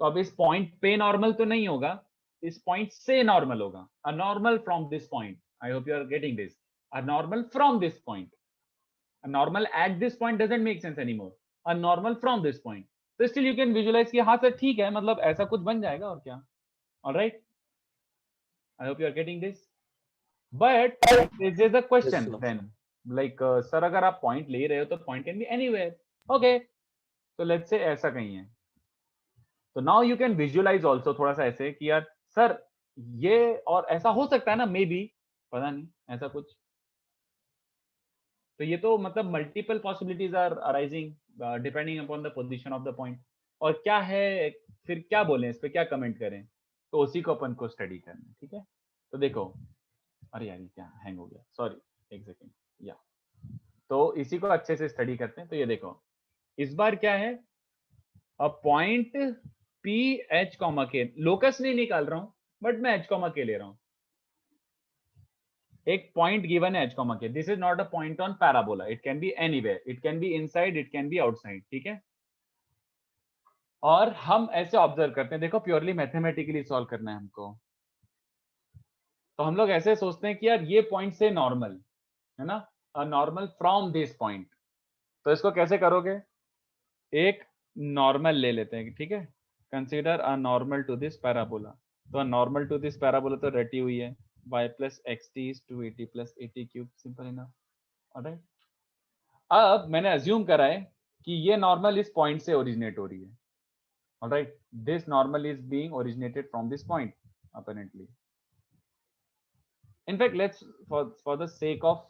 तो अब इस पॉइंट पे नॉर्मल तो नहीं होगा, इस पॉइंट से नॉर्मल होगा। A normal from this point, I hope you are getting this. A normal from this point, a normal at this point doesn't make sense anymore, a normal from this point, so still you can visualize कि हाँ sir ठीक है, मतलब ऐसा कुछ बन जाएगा और क्या। all right, I hope you are getting this, but this is a question Yes, sir. then, like sir अगर आप point ले रहे हो तो point can be anywhere, okay, so let's say ऐसा कहीं है, तो now you can visualize also थोड़ा सा ऐसे कि यार सर ये और ऐसा हो सकता है ना, मे बी, पता नहीं ऐसा कुछ। तो ये तो मतलब multiple possibilities are arising depending upon the position of the point. और क्या है फिर, क्या बोलें इस पे, क्या कमेंट करें, तो उसी को अपन को स्टडी करना है, ठीक है। तो देखो, अरे यार ये क्या हैंग हो गया, सॉरी एक सेकेंड, या तो इसी को अच्छे से स्टडी करते हैं। तो ये देखो, इस बार क्या है, अब पॉइंट पी एच कॉमा के, लोकस नहीं निकाल रहा हूं बट मैं एच कॉमा के ले रहा हूं। एक पॉइंट गिवन है एच कॉमा के, this is not a point on parabola, it can be anywhere, it can be inside, it can be outside, ठीक है। और हम ऐसे ऑब्जर्व करते हैं, देखो प्योरली मैथमेटिकली सॉल्व करना है हमको, तो हम लोग ऐसे सोचते हैं कि यार ये पॉइंट से नॉर्मल है ना, अ नॉर्मल फ्रॉम दिस पॉइंट, तो इसको कैसे करोगे, एक नॉर्मल ले लेते हैं, ठीक है। Consider a normal to this parabola, तो नॉर्मल टू दिस पैराबोला तो रटी हुई है, y plus xt is 280 plus 80 cube, simple enough, alright. अब मैंने अज्यूम करा है कि ये नॉर्मल इस पॉइंट से ओरिजिनेट हो रही है, alright, this normal is being originated from this point apparently. In fact let's for the sake of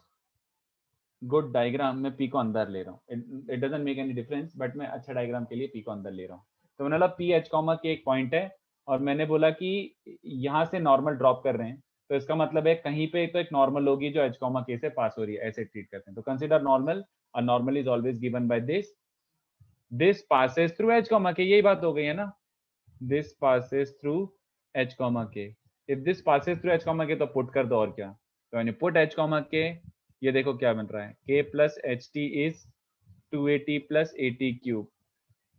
good diagram मैं पी को अंदर ले रहा हूँ, it doesn't make any difference, but मैं अच्छा डायग्राम के लिए पी को अंदर ले रहा हूँ। तो मैंने बोला पी एच कॉमा के एक पॉइंट है, और मैंने बोला कि यहाँ से नॉर्मल ड्रॉप कर रहे हैं, तो इसका मतलब है कहीं पे तो एक नॉर्मल होगी जो एच कॉमा के से पास हो रही है, ऐसे ट्रीट करते हैं। तो consider normal, a normal is always given by this passes through h comma k, यही बात हो गई है ना, this passes through h comma k, if this passes through h comma k तो पुट कर दो, और क्या, तो मैंने पुट h comma k, ये देखो क्या बन रहा है, k plus ht is 280 plus 80 cube.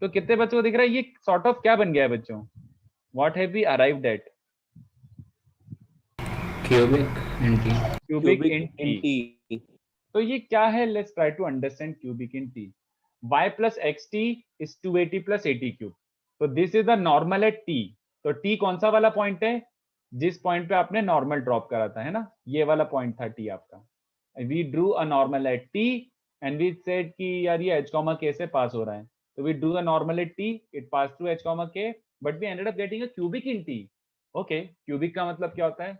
तो कितने बच्चों को दिख रहा है ये सॉर्ट ऑफ क्या बन गया है बच्चों, what have we arrived at, cubic in T. Cubic in in t। T. तो ये क्या है, let's try to understand cubic in t। y plus xt is 280 plus 80 cube, तो this is the normal at t। तो t कौन सा वाला point है, जिस पॉइंट पे आपने नॉर्मल ड्रॉप करा था, है ना, ये वाला पॉइंट था t आपका। We drew a normal at t and we said कि यार ये h कॉमा k से पास हो रहा है, तो we drew a normal at t, it pass through h comma k, but we ended up getting a cubic in t। Okay, cubic का मतलब क्या होता है,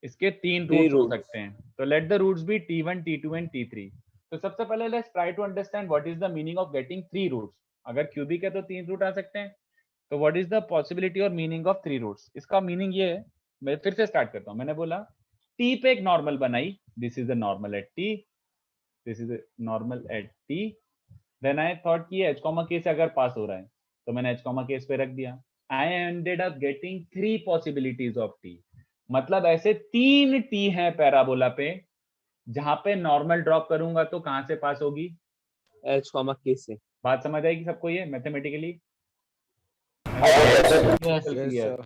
इसके तीन Three रूट्स हो roots. सकते हैं, तो let the roots be t1 t2 and t3। तो सबसे पहले let's try to understand what is the meaning of getting three roots. अगर क्यूबिक है तो तीन रूट आ सकते हैं, तो व्हाट इज द पॉसिबिलिटी और मीनिंग ऑफ थ्री रूट्स। इसका मीनिंग ये है, मैं फिर से स्टार्ट करता हूं, मैंने बोला t पे एक नॉर्मल बनाई, this is the normal at t, this is normal at t, then I thought कि h कॉमा k से अगर पास हो रहा है तो मैंने h कॉमा k इस पे रख दिया, I ended up getting three possibilities of t, मतलब ऐसे तीन t हैं पैराबोला पे, जहां पे नॉर्मल ड्रॉप करूंगा तो कहां से पास होगी, H comma K से. बात समझ आएगी सबको ये मैथमेटिकली? Yes, clear? sir.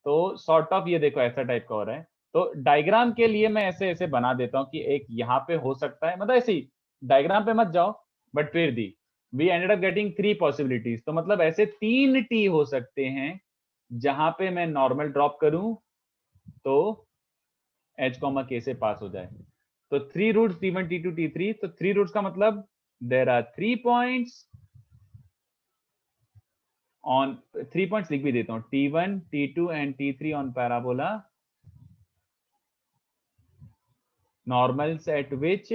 तो सॉर्ट ऑफ ये देखो ऐसा टाइप का हो रहा है। तो डायग्राम के लिए मैं ऐसे ऐसे बना देता हूँ कि एक यहाँ पे हो सकता है, मतलब ऐसे ही डायग्राम पे मत जाओ, बट फिर दी we ended up getting 3 possibilities. तो मतलब ऐसे 3 टी हो सकते हैं जहां पे मैं नॉर्मल ड्रॉप करूं तो h, k से पास हो जाए। तो 3 रूट्स t1 t2 t3, तो 3 रूट्स का मतलब there are 3 points on 3 points लिख भी देता हूं, t1 t2 and t3 on parabola normals at which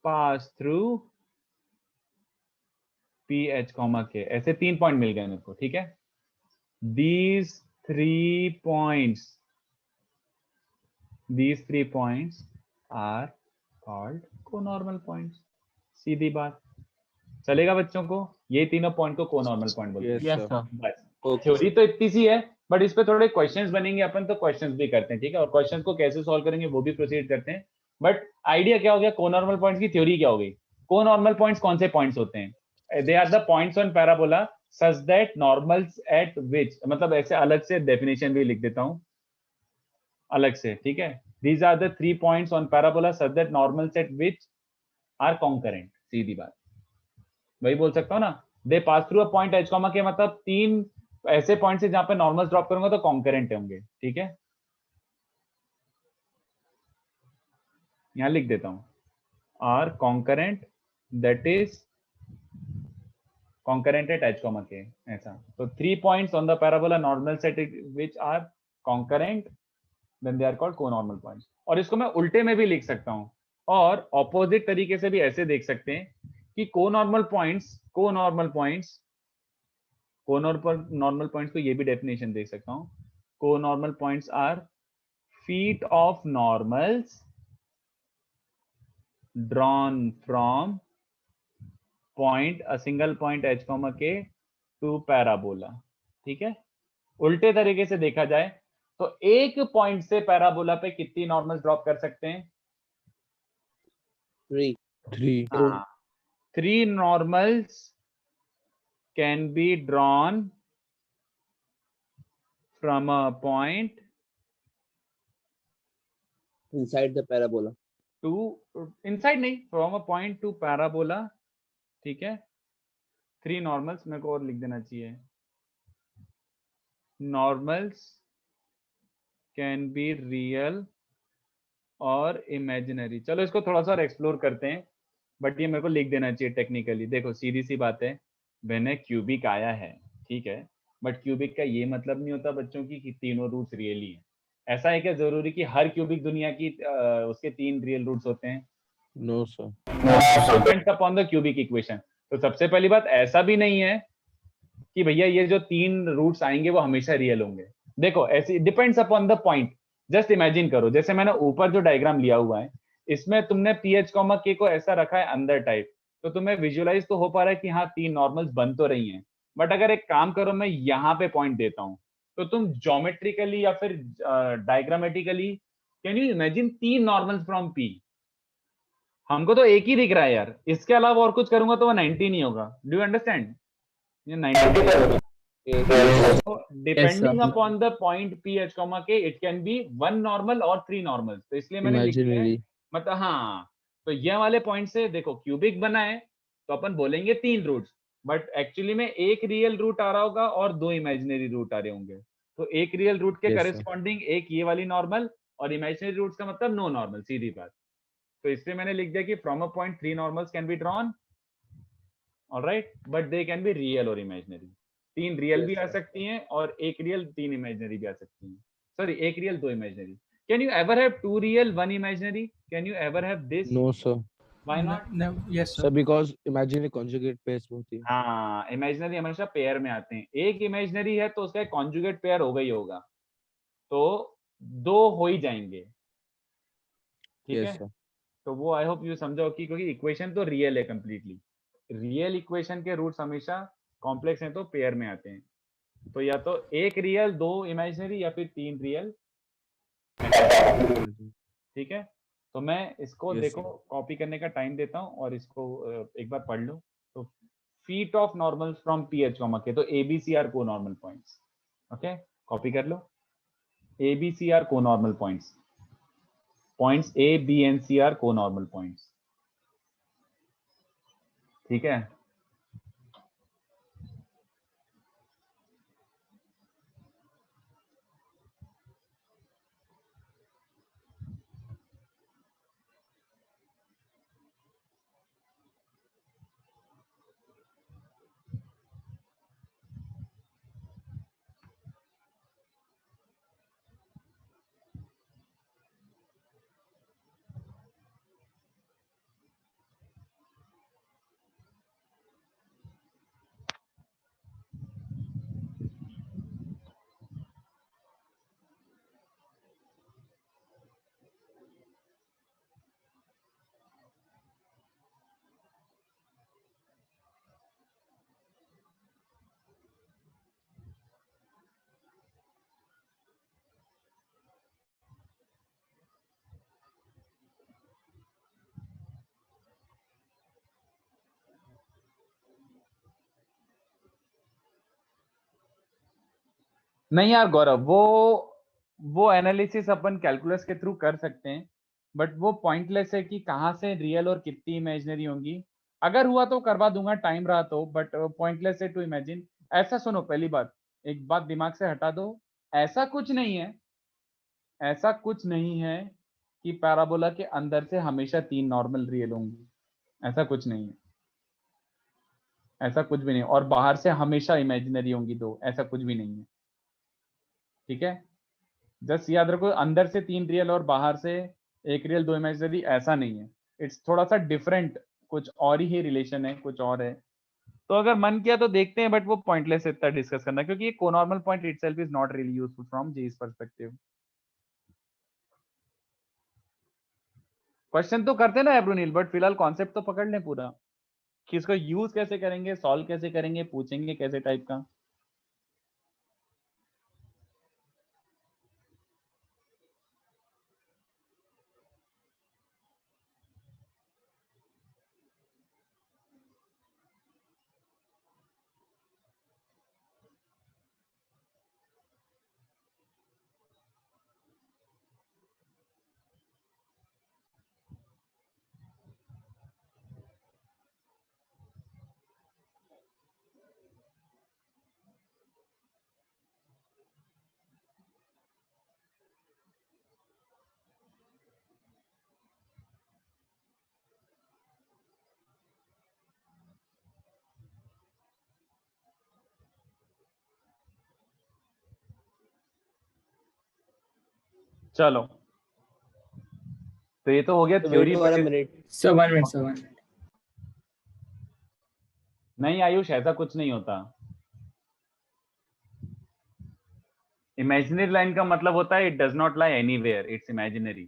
pass through ph, k। ऐसे 3 पॉइंट मिल गए मेरे को, ठीक है। these 3 points are called conormal points। सीधी बात, चलेगा बच्चों को? ये तीनों पॉइंट को कोनॉर्मल पॉइंट बोलते हैं। Yes, sir. बस Okay. थ्योरी तो इतनी सी है, बट इस पे थोड़े क्वेश्चंस बनेंगे अपन, तो क्वेश्चंस भी करते हैं, ठीक है। और क्वेश्चंस को कैसे सॉल्व करेंगे वो भी प्रोसीड करते हैं। बट आइडिया क्या हो गया, कोनॉर्मल पॉइंट्स की थ्योरी क्या हो गई? कोनॉर्मल पॉइंट्स कौन से पॉइंट्स होते हैं? They are the points on parabola such that normals at which, मतलब ऐसे अलग से डेफिनेशन भी लिख देता हूं अलग से, ठीक है। These are the 3 points on parabola such that normals at which are concurrent. सीधी बात, वही बोल सकता हूँ ना, they pass through a point h, के मतलब 3 ऐसे पॉइंट से जहां पे नॉर्मल ड्रॉप करूंगा तो कॉन्करेंट होंगे, ठीक है। यहां लिख देता हूं are concurrent, that is concurrent at h, k, ऐसा। तो 3 points on the parabola normal set which are concurrent, then they are called conormal points. और इसको मैं उल्टे में भी लिख सकता हूं, और ऑपोजिट तरीके से भी ऐसे देख सकते हैं कि कोनॉर्मल पॉइंट्स को ये भी डेफिनेशन देख सकता हूं। Conormal points are feet of normals drawn from point a single point h, k to parabola, ठीक है। उल्टे तरीके से देखा जाए तो एक पॉइंट से पैराबोला पे कितनी नॉर्मल्स ड्रॉप कर सकते हैं? 3. हाँ, 3 normals can be drawn from a point Inside the parabola. to inside नहीं, from a point to parabola, ठीक है। 3 normals, मेरे को और लिख देना चाहिए, normals can be real और इमेजिनरी। चलो इसको थोड़ा सा और एक्सप्लोर करते हैं, बट ये मेरे को लिख देना चाहिए टेक्निकली। देखो सीधी सी बात है, मैंने क्यूबिक आया है, ठीक है, बट क्यूबिक का ये मतलब नहीं होता बच्चों की कि तीनों रूट्स रियली हैं। ऐसा है क्या जरूरी कि हर क्यूबिक दुनिया की उसके 3 रियल रूट्स होते हैं? No, sir. Depends upon the cubic equation. तो सबसे पहली बात, ऐसा भी नहीं है कि भैया ये जो 3 रूट्स आएंगे वो हमेशा रियल होंगे। देखो ऐसे depends upon the point. Just imagine करो, जैसे मैंने ऊपर जो डायग्राम लिया हुआ है इसमें तुमने ph, k को ऐसा रखा है अंदर टाइप, तो तुम्हें विजुअलाइज तो हो पा रहा है कि हाँ 3 नॉर्मल्स बन तो रही हैं। बट अगर एक काम करो, मैं यहाँ पे पॉइंट देता हूँ, तो तुम ज्योमेट्रिकली या फिर diagrammatically can you imagine 3 normals from p? हमको तो एक ही दिख रहा है यार, इसके अलावा और कुछ करूंगा तो वो 90 नहीं होगा। Do you understand? ये 90 Yes. So depending upon the point ph, k, it can be 1 normal और 3 normals। तो इसलिए मैंने लिख दिया है, Imaginary. मतलब हाँ, तो ये वाले पॉइंट से देखो क्यूबिक बना है तो अपन बोलेंगे 3 रूट्स, बट एक्चुअली में एक रियल रूट आ रहा होगा और 2 इमेजिनरी रूट आ रहे होंगे। तो एक रियल रूट के Yes, sir. करेस्पॉन्डिंग एक ये वाली नॉर्मल, और इमेजिनरी रूट्स का मतलब नो नॉर्मल, सीधी बात। तो इसलिए मैंने लिख दिया कि from a point 3 normals can be drawn, alright, but they can be real और इमेजिनरी। 3 रियल Yes, भी आ sir. सकती हैं और एक रियल 3 इमेजिनरी भी आ सकती हैं। सॉरी, एक real 2 imaginary. Can you ever have 2 real 1 imaginary? Can you ever have this? No, sir. Why not? No, yes, Sir, sir. because imaginary conjugate pairs होती है. हाँ, इमेजिनरी हमेशा पेयर में आते हैं। एक इमेजिनरी है तो उसका एक कॉन्जुगेट पेयर होगा ही होगा, तो 2 हो ही जाएंगे, ठीक Yes, है। sir. तो वो आई होप यू समझो कि क्योंकि इक्वेशन तो रियल है कंप्लीटली, रियल इक्वेशन के रूट्स हमेशा कॉम्प्लेक्स हैं तो पेयर में आते हैं। तो या तो एक रियल 2 इमेजिनरी या फिर 3 रियल, ठीक है। तो मैं इसको Yes, देखो कॉपी करने का टाइम देता हूँ और इसको एक बार पढ़ लो। तो feet of normal from P H comma K, तो A B C are co normal points. Okay, copy कर लो। A B C are co normal points, points A B and C are co normal points. ठीक है, नहीं यार गौरव, वो analysis अपन calculus के थ्रू कर सकते हैं, बट वो पॉइंटलेस है कि कहाँ से रियल और कितनी इमेजिनरी होंगी। अगर हुआ तो करवा दूंगा, टाइम रहा तो, बट पॉइंटलेस है टू इमेजिन। ऐसा सुनो, पहली बात, एक बात दिमाग से हटा दो, ऐसा कुछ नहीं है, ऐसा कुछ नहीं है कि पैराबोला के अंदर से हमेशा 3 नॉर्मल रियल होंगी। ऐसा कुछ नहीं है, ऐसा कुछ भी नहीं। और बाहर से हमेशा इमेजिनरी होंगी 2, ऐसा कुछ भी नहीं है। ठीक है, जस्ट याद रखो, अंदर से 3 रियल और बाहर से 1 रियल 2 इमेजिनरी, ऐसा नहीं है। इट्स थोड़ा सा डिफरेंट, कुछ और ही रिलेशन है, कुछ और है। तो अगर मन किया तो देखते हैं, बट वो पॉइंटलेस है इतना डिस्कस करना, क्योंकि ये conormal point itself is not really useful from these perspective. Question तो करते ना एब्रोनील, बट फिलहाल कॉन्सेप्ट तो पकड़ लें पूरा, कि इसको यूज कैसे करेंगे, सॉल्व कैसे करेंगे, पूछेंगे कैसे टाइप का। चलो, तो ये तो हो गया So wait theory, for a but minute. Sir, 1 minute, sir, 1 minute. नहीं आयुष, ऐसा कुछ नहीं होता। इमेजिनरी लाइन का मतलब होता है it does not lie anywhere, it's imaginary.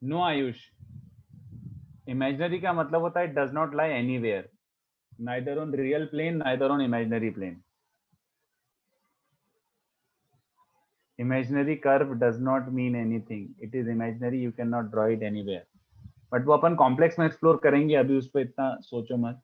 No Ayush, imaginary का मतलब होता है it does not lie anywhere, neither on real plane, neither on imaginary plane. Imaginary curve does not mean anything, it is imaginary, you cannot draw it anywhere. But वो अपन complex में explore करेंगे, अभी उस पर इतना सोचो मत।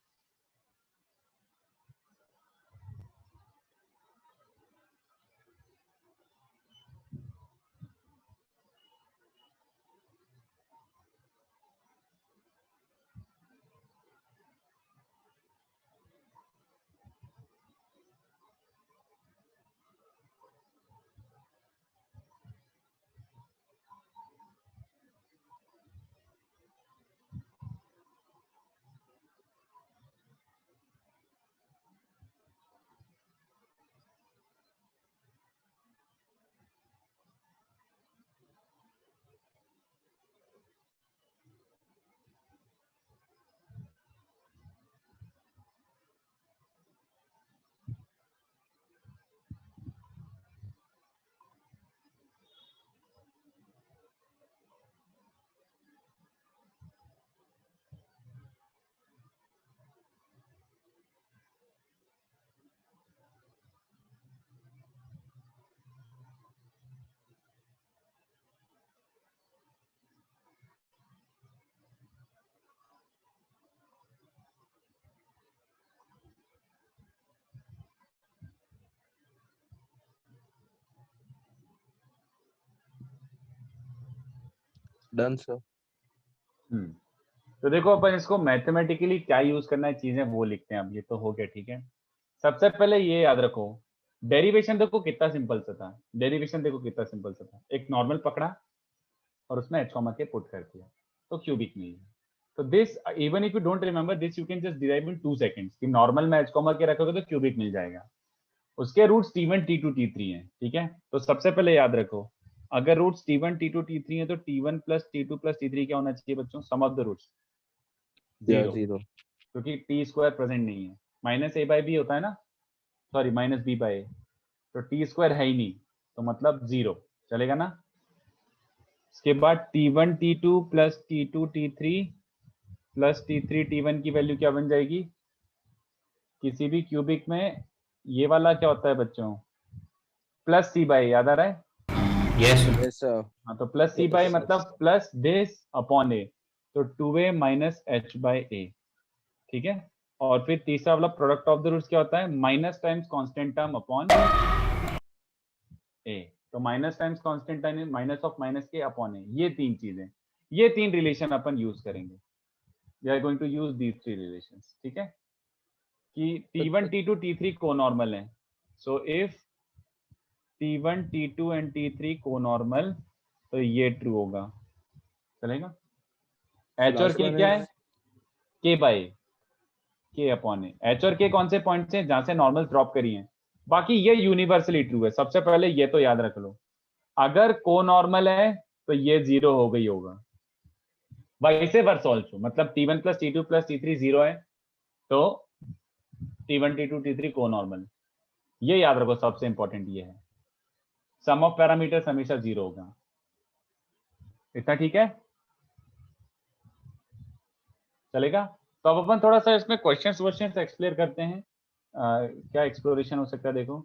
Done sir. तो देखो अपन इसको मैथमेटिकली क्या यूज करना है चीजें वो लिखते हैं अब। ये तो हो गया, ठीक है। सबसे पहले ये याद रखो, डेरिवेशन देखो कितना सिंपल सा था। डेरिवेशन देखो कितना सिंपल सा था, एक नॉर्मल पकड़ा और उसमें h के पुट कर दिया तो क्यूबिक मिल गया। तो this even if you don't remember this you can just derive in 2 seconds कि नॉर्मल में h के रखोगे तो क्यूबिक मिल जाएगा। उसके रूट्स t1 t2 t3 हैं, ठीक है। तो सबसे पहले याद रखो, अगर रूट्स t1 t2 t3 है तो t1 plus t2 plus t3 क्या होना चाहिए बच्चों? सम ऑफ द रूट्स या 0, 0। क्योंकि टी स्क्वायर प्रेजेंट नहीं है। माइनस ए बाई बी होता है ना, सॉरी माइनस बी बाई ए, तो टी स्क्वायर है ही नहीं, तो मतलब 0 चलेगा ना। इसके बाद t1 t2 plus t2 t3 plus t3 t1 की वैल्यू क्या बन जाएगी? किसी भी क्यूबिक में ये वाला क्या होता है बच्चों? प्लस सी बाई, याद आ रहा है? Yes yes sir. हाँ, तो प्लस सी बाई मतलब प्लस दिस अपॉन ए, तो 2a माइनस एच बाई ए, ठीक है। और फिर तीसरा वाला प्रोडक्ट ऑफ द रूट्स क्या होता है? Minus times constant term upon a, तो minus times constant term minus of minus k upon a. ये तीन चीजें, ये तीन रिलेशन अपन यूज करेंगे। We are going to use these three relations, ठीक है। कि t1 t2 t3 कोनॉर्मल है, so if t1 t2 and t3 कोनॉर्मल तो ये ट्रू होगा, चलेगा। h और k क्या है? k बाई के अपॉन ए। एच और के कौन से पॉइंट्स हैं जहां से नॉर्मल ड्रॉप करी हैं? बाकी ये यूनिवर्सली ट्रू है। सबसे पहले ये तो याद रख लो, अगर को नॉर्मल है तो ये 0 हो गई होगा। वैसे वर्स ऑल्सो, मतलब t1 plus t2 plus t3 0 है तो t1 t2 t3 को नॉर्मल। ये याद रखो, सबसे इंपॉर्टेंट ये है, सम ऑफ पैरामीटर्स हमेशा 0 होगा। इतना ठीक है, चलेगा। तो अब अपन थोड़ा सा इसमें क्वेश्चंस एक्सप्लेन करते हैं। क्या एक्सप्लोरेशन हो सकता है देखो।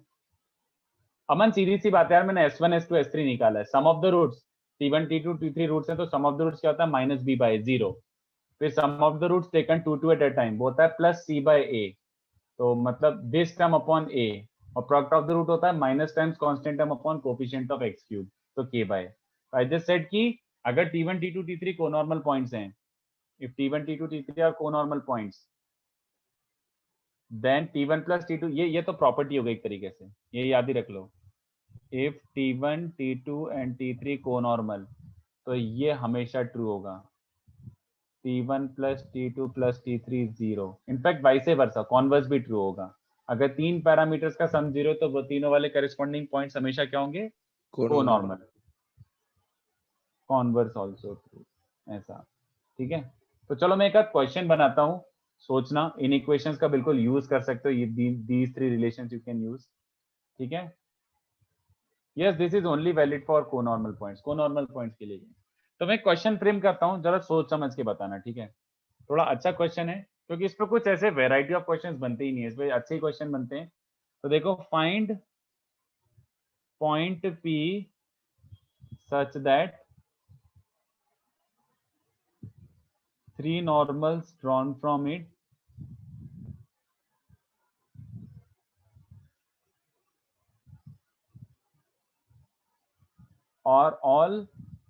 अमन सीधी सी बात है यार, मैंने S1 S2 S3 निकाला है। Sum of the roots t1 t2 t3 roots हैं, तो सम ऑफ द रूट्स क्या होता है? Minus b by 0। फिर sum of the roots taken 2 at a time वो होता है प्लस सी बाई ए, तो मतलब दिस टर्म अपॉन ए। और प्रोडक्ट ऑफ द रूट होता है minus times constant term upon coefficient of x cube, तो k by. I just said कि अगर t1 t2 t3 conormal points हैं, if t1 t2 t3 are conormal points, then t1 plus t2, ये तो property हो गई एक तरीके से, ये याद ही रख लो। If t1 t2 and t3 कोनॉर्मल तो ये हमेशा ट्रू होगा। t1 plus t2 plus t3 0। In fact vice versa converse भी ट्रू होगा। अगर तीन पैरामीटर्स का सम 0 तो वो तीनों वाले करेस्पॉन्डिंग पॉइंट्स हमेशा क्या होंगे? कोनॉर्मल। कॉन्वर्स आल्सो ट्रू, ऐसा, ठीक है। तो चलो मैं एक आध क्वेश्चन बनाता हूँ, सोचना। इन इक्वेशंस का बिल्कुल यूज कर सकते हो, ये these three relations you can use, ठीक है। Yes, this is only valid for conormal points, conormal points के लिए। तो मैं क्वेश्चन फ्रेम करता हूँ, जरा सोच समझ के बताना, ठीक है। थोड़ा अच्छा क्वेश्चन है क्योंकि इस पर कुछ ऐसे वेराइटी ऑफ क्वेश्चंस बनते ही नहीं है, इस पर अच्छे क्वेश्चन बनते हैं। तो देखो, find point P such that 3 normals drawn from it और ऑल,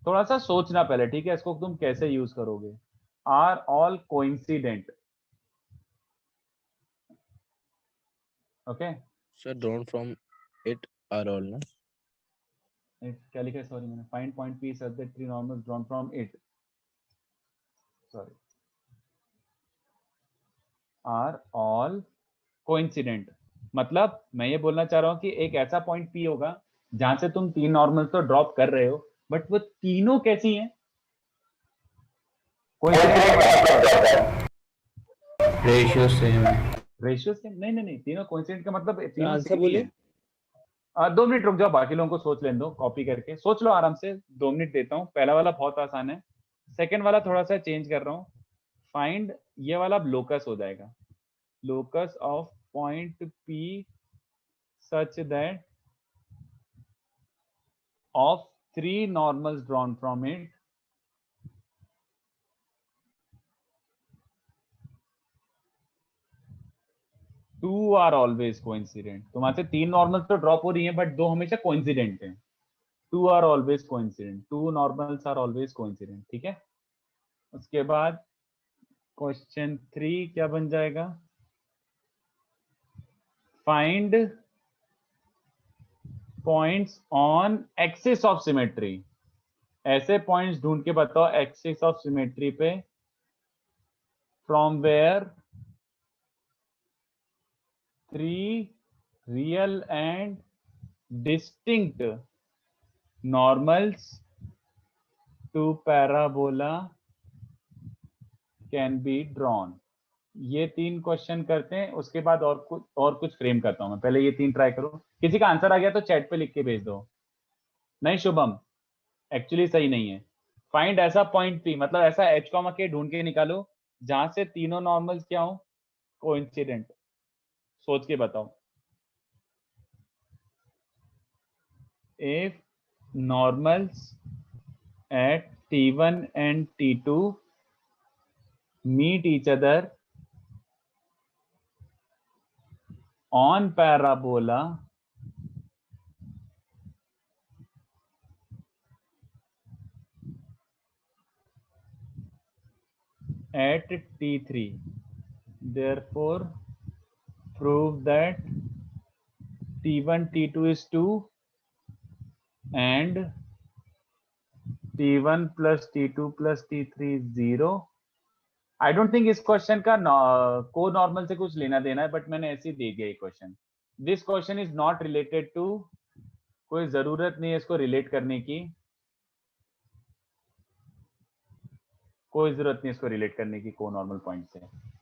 थोड़ा सा सोचना पहले, ठीक है, इसको तुम कैसे यूज करोगे। Are all coincident, okay. Sir drawn from it are all ना। क्या लिखा है, सॉरी मैंने, find point P such that 3 normals drawn from it, sorry, are all coincident. मतलब मैं ये बोलना चाह रहा हूं कि एक ऐसा पॉइंट P होगा जहां से तुम 3 नॉर्मल्स तो ड्रॉप कर रहे हो, बट वो तीनों कैसी हैं? कोइंसिडेंट का मतलब क्या होता है? रेशियो सेम है। Ratio same? नहीं नहीं नहीं, तीनों कोइंसिडेंट का मतलब तीनों आंसर सेम ही बोलिए। है। 2 मिनट रुक जाओ, बाकी लोगों को सोच लेने दो, कॉपी करके सोच लो आराम से। 2 मिनट देता हूँ। पहला वाला बहुत आसान है, सेकंड वाला थोड़ा सा चेंज कर रहा हूँ। फाइंड, ये वाला लोकस हो जाएगा, locus of point P such that of 3 normals drawn from it, two are always coincident। तो वहां से 3 नॉर्मल्स तो ड्रॉप हो रही हैं बट 2 हमेशा कोइंसिडेंट हैं। Two are always coincident, two normals are always coincident, ठीक है। उसके बाद क्वेश्चन 3 क्या बन जाएगा, find points on axis of symmetry, ऐसे पॉइंट्स ढूंढ के बताओ एक्सिस ऑफ सिमेट्री पे from where 3 real and distinct normals to parabola can be drawn। ये 3 क्वेश्चन करते हैं, उसके बाद और कुछ फ्रेम करता हूं मैं, पहले ये 3 ट्राई करो। किसी का आंसर आ गया तो चैट पे लिख के भेज दो। नहीं शुभम, एक्चुअली सही नहीं है। फाइंड ऐसा पॉइंट पी, मतलब ऐसा h, के ढूंढ के निकालो जहां से तीनों नॉर्मल्स क्या हो, कोइंसिडेंट। सोच के बताओ। If normals at T1 and T2 meet each other on parabola at T3, therefore prove that T1 T2 is 2 and T1 plus T2 plus T3 is 0। I don't think इस question का को normal से कुछ लेना देना है, but मैंने ऐसे ही दे दिया ये question. This question is not related to, कोई जरूरत नहीं है इसको रिलेट करने की, कोई जरूरत नहीं इसको रिलेट करने की को नॉर्मल पॉइंट से।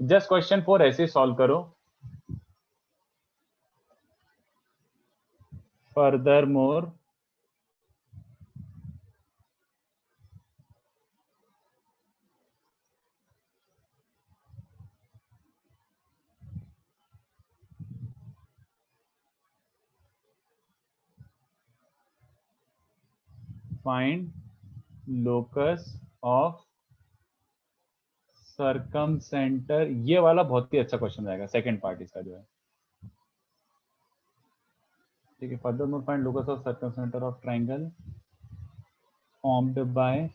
जस्ट क्वेश्चन 4 ऐसे सॉल्व करो। Further more find locus of circumcentre, ये वाला बहुत ही अच्छा क्वेश्चन रहेगा, सेकंड पार्ट इसका जो है, ठीक है। Further more find locus of circumcentre of triangle formed by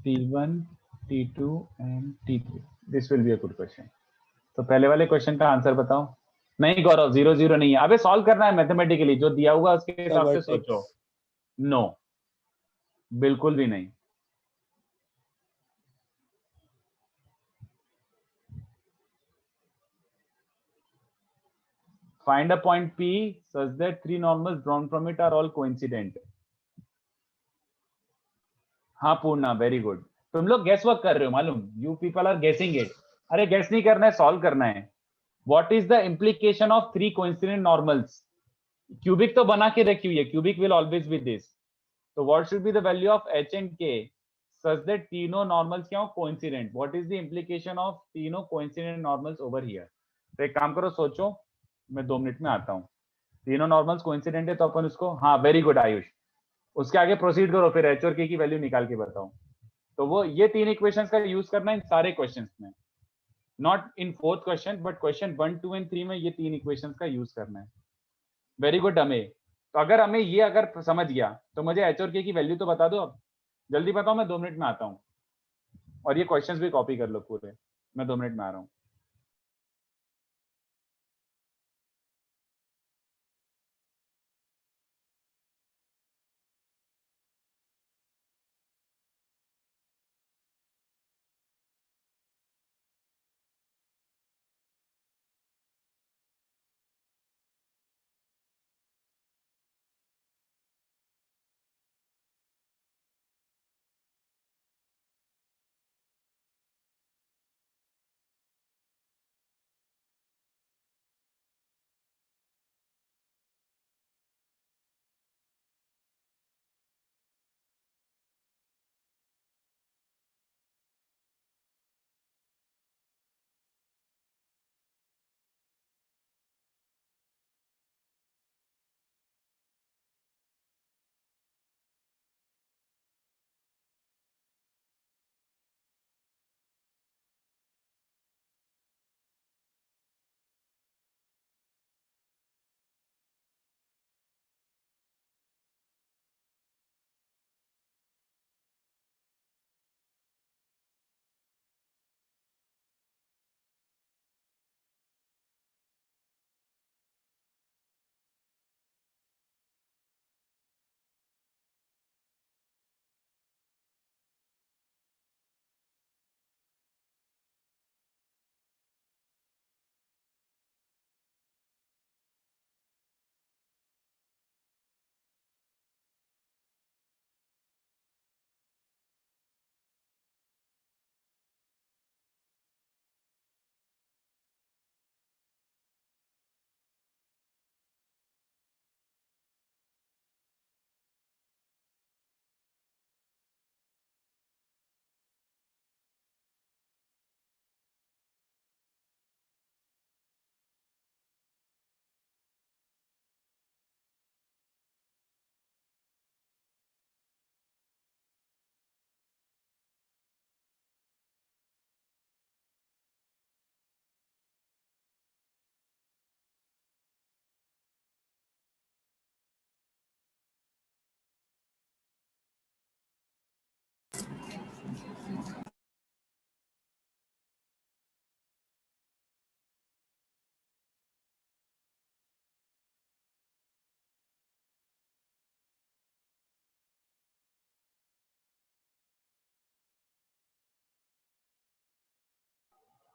T1 T2 and T3, this will be a good question. तो पहले वाले क्वेश्चन का आंसर बताओ। नहीं गौरव, 0 0 नहीं है, अबे सॉल्व करना है मैथमेटिकली, जो दिया हुआ उसके हिसाब से सोचो। नो, बिल्कुल भी नहीं। Find a point P such that 3 normals drawn from it are all coincident। हाँ पूर्णा, वेरी गुड। तुम लोग गेस वर्क कर रहे हो मालूम, you people are guessing it. अरे गेस नहीं करना है, सॉल्व करना है। What is the implication of 3 coincident normals? Cubic तो बना के रखी हुई है, cubic will always be this. तो what should be the value of h and k such that तीनों नॉर्मल्स क्या हो, coincident. What is the implication of तीनों कोइंसिडेंट नॉर्मल्स ओवर हियर? तो एक काम करो, सोचो, मैं 2 मिनट में आता हूँ। तीनों नॉर्मल्स कोइंसिडेंट है तो अपन उसको, हाँ वेरी गुड आयुष, उसके आगे प्रोसीड करो, फिर h और k की वैल्यू निकाल के बताओ। तो वो ये 3 इक्वेशंस का यूज करना है इन सारे क्वेश्चंस में, not in 4th question but question 1 2 and 3 में ये 3 इक्वेशंस का यूज करना है। Very good Amey. तो अगर हमें ये अगर समझ गया तो मुझे h और k की वैल्यू तो बता दो अब, जल्दी बताओ, मैं 2 मिनट में आता हूँ। और ये क्वेश्चंस भी कॉपी कर लो पूरे, मैं 2 मिनट में आ रहा हूँ।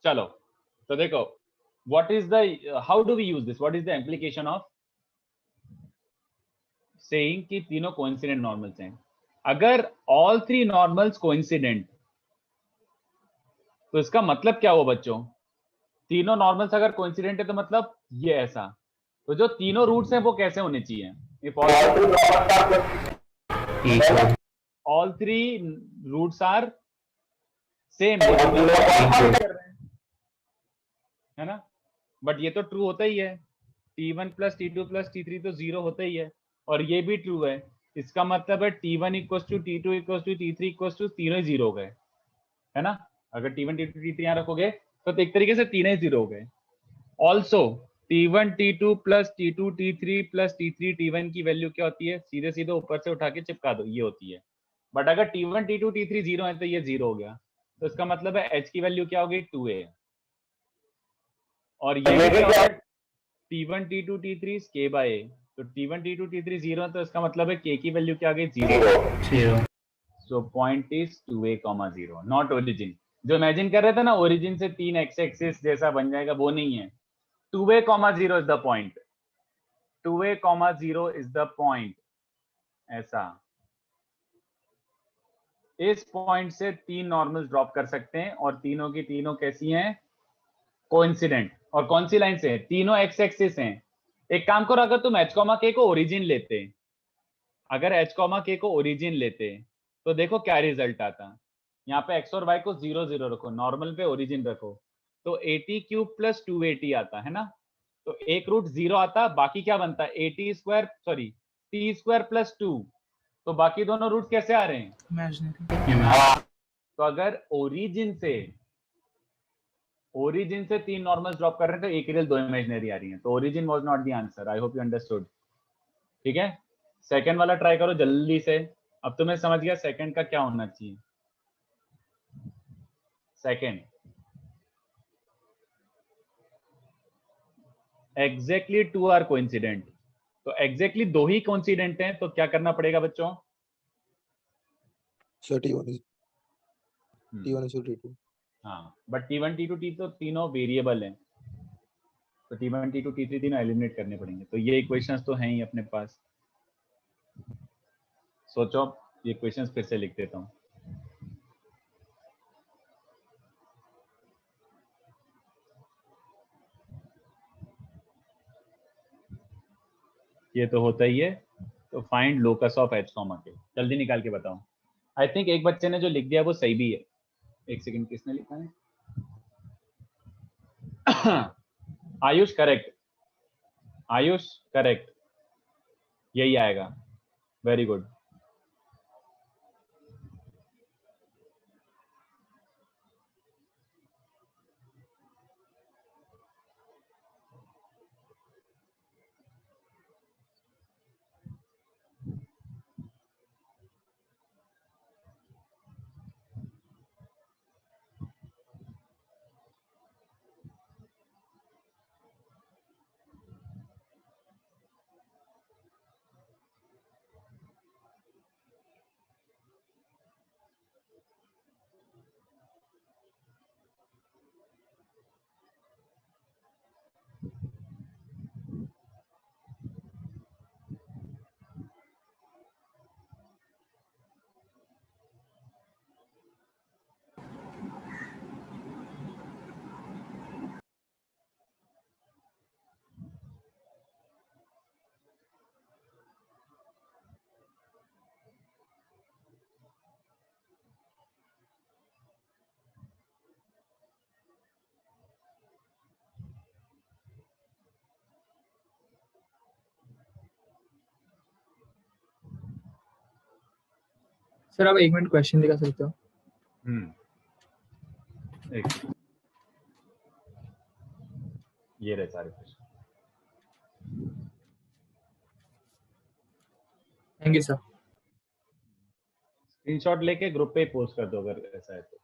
चलो तो देखो what is the how do we use this, what is the implication of saying कि तीनों कोइंसिडेंट नॉर्मल्स हैं? अगर ऑल थ्री नॉर्मल्स कोइंसिडेंट, तो इसका मतलब क्या हुआ बच्चों? तीनों नॉर्मल्स अगर कोइंसिडेंट है तो मतलब ये ऐसा, तो जो तीनों रूट्स हैं वो कैसे होने चाहिए? If all three roots are same, है ना? बट ये तो ट्रू होता ही है, t1 plus t2 plus t3 तो 0 होता ही है, और ये भी ट्रू है। इसका मतलब है t1 equal to t2 equal to t3 equal to तीनों ही 0 हो गए, है ना? अगर t1 t2 t3 यहाँ रखोगे तो एक तरीके से तीनों ही 0 हो गए। Also t1 t2 plus t2 t3 plus t3 t1 की वैल्यू क्या होती है? सीधे सीधे ऊपर से उठा के चिपका दो, ये होती है। बट अगर t1 t2 t3 0 है तो ये 0 हो गया, तो इसका मतलब है h की वैल्यू क्या होगी? 2a। और ये भी क्या होगा? t1 t2 t3 k by a, तो t1 t2 t3 0 है तो इसका मतलब है k की वैल्यू क्या आ गई? 0। So point is 2a, 0, not origin. जो इमेजिन कर रहे थे ना ओरिजिन से 3 एक्स एक्सिस जैसा बन जाएगा, वो नहीं है। 2a, 0 is the point. 2a, 0 is the point. ऐसा इस पॉइंट से तीन नॉर्मल्स ड्रॉप कर सकते हैं, और तीनों की तीनों कैसी हैं? कोइंसिडेंट। और कौन सी लाइन से? तीनों एक्स एक्सिस हैं। एक काम करो, अगर तुम h, k को ओरिजिन लेते, अगर h, k को ओरिजिन लेते तो देखो क्या रिजल्ट आता। यहाँ पे x और y को 0 0 रखो, नॉर्मल पे ओरिजिन रखो, तो 80 क्यूब प्लस 280 आता है ना? तो एक रूट 0 आता, बाकी क्या बनता है? 80 square, sorry t square plus 2। तो बाकी दोनों रूट कैसे आ रहे हैं? इमेजिनरी। तो अगर ओरिजिन से तीन नॉर्मल्स ड्रॉप कर रहे हैं तो एक रियल, दो इमेजिनरी आ रही हैं, तो origin was not the answer. I hope you understood. ठीक है, सेकंड वाला ट्राई करो जल्दी से। अब तुम्हें समझ गया सेकंड का क्या होना चाहिए? Second exactly two are coincident, तो एग्जैक्टली दो ही कोइंसिडेंट हैं, तो क्या करना पड़ेगा बच्चों? So T1 is to T2. हाँ, बट t1 t2 t तो तीनों वेरिएबल हैं, तो t1 t2 t3 तीनों एलिमिनेट करने पड़ेंगे। तो ये इक्वेशंस तो हैं ही अपने पास। सोचो, ये इक्वेशंस फिर से लिख देता हूँ। ये तो होता ही है। तो find locus of h, k, जल्दी निकाल के बताओ। आई थिंक एक बच्चे ने जो लिख दिया वो सही भी है। एक सेकंड, किसने लिखा है? आयुष करेक्ट, आयुष करेक्ट, यही आएगा। Very good. सर आप 1 मिनट क्वेश्चन दिखा सकते हो? एक ये रहे सारे question. Thank you sir. Screenshot लेके ग्रुप पे पोस्ट कर दो अगर ऐसा है तो।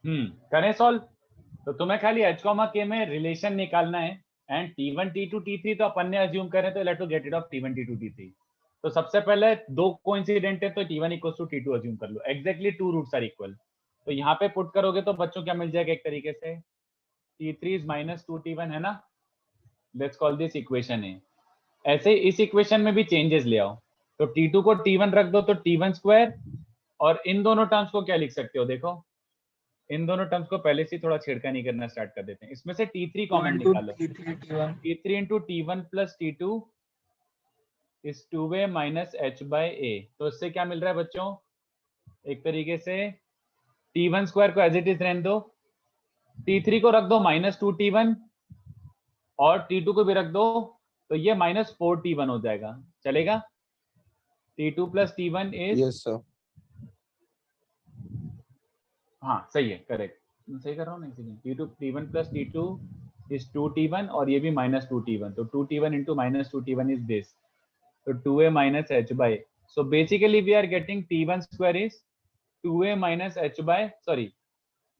करें सॉल्व। तो तुम्हें खाली h, k में रिलेशन निकालना है एंड t1 t2 t3 तो अपन ने अज्यूम करें तो let to get it off t1 t2 t3। तो सबसे पहले दो कोइंसिडेंट है तो t1 equals to t2 assume कर लो। Exactly two roots are equal, तो यहाँ पे पुट करोगे तो बच्चों क्या मिल जाएगा एक तरीके से, t3 is minus 2t1 है ना। लेट्स कॉल दिस इक्वेशन ए। ऐसे इस इक्वेशन में भी चेंजेस ले आओ, तो t2 को t1 रख दो तो t1 स्क्वायर, और इन दोनों टर्म्स को क्या लिख सकते हो, देखो इन दोनों टर्म्स को पहले से थोड़ा छेड़खानी करना स्टार्ट कर देते हैं। इसमें से t3 कॉमन निकालो, t3 into t1 plus t2 is 2a minus h by a। तो इससे क्या मिल रहा है बच्चों, एक तरीके से t1 स्क्वायर को एज इट इज रहने दो, t3 को रख दो -2t1 और t2 को भी रख दो, तो ये -4t1 हो जाएगा, चलेगा। t2 plus t1 is yes sir. हाँ सही है, करेक्ट, सही कर रहा हूँ ना इसीलिए। t1 plus t2 is 2t1 और ये भी -2t1, तो 2t1 into -2t1 is this, तो 2a minus h by। So basically we are getting t1 square is 2a minus h by, sorry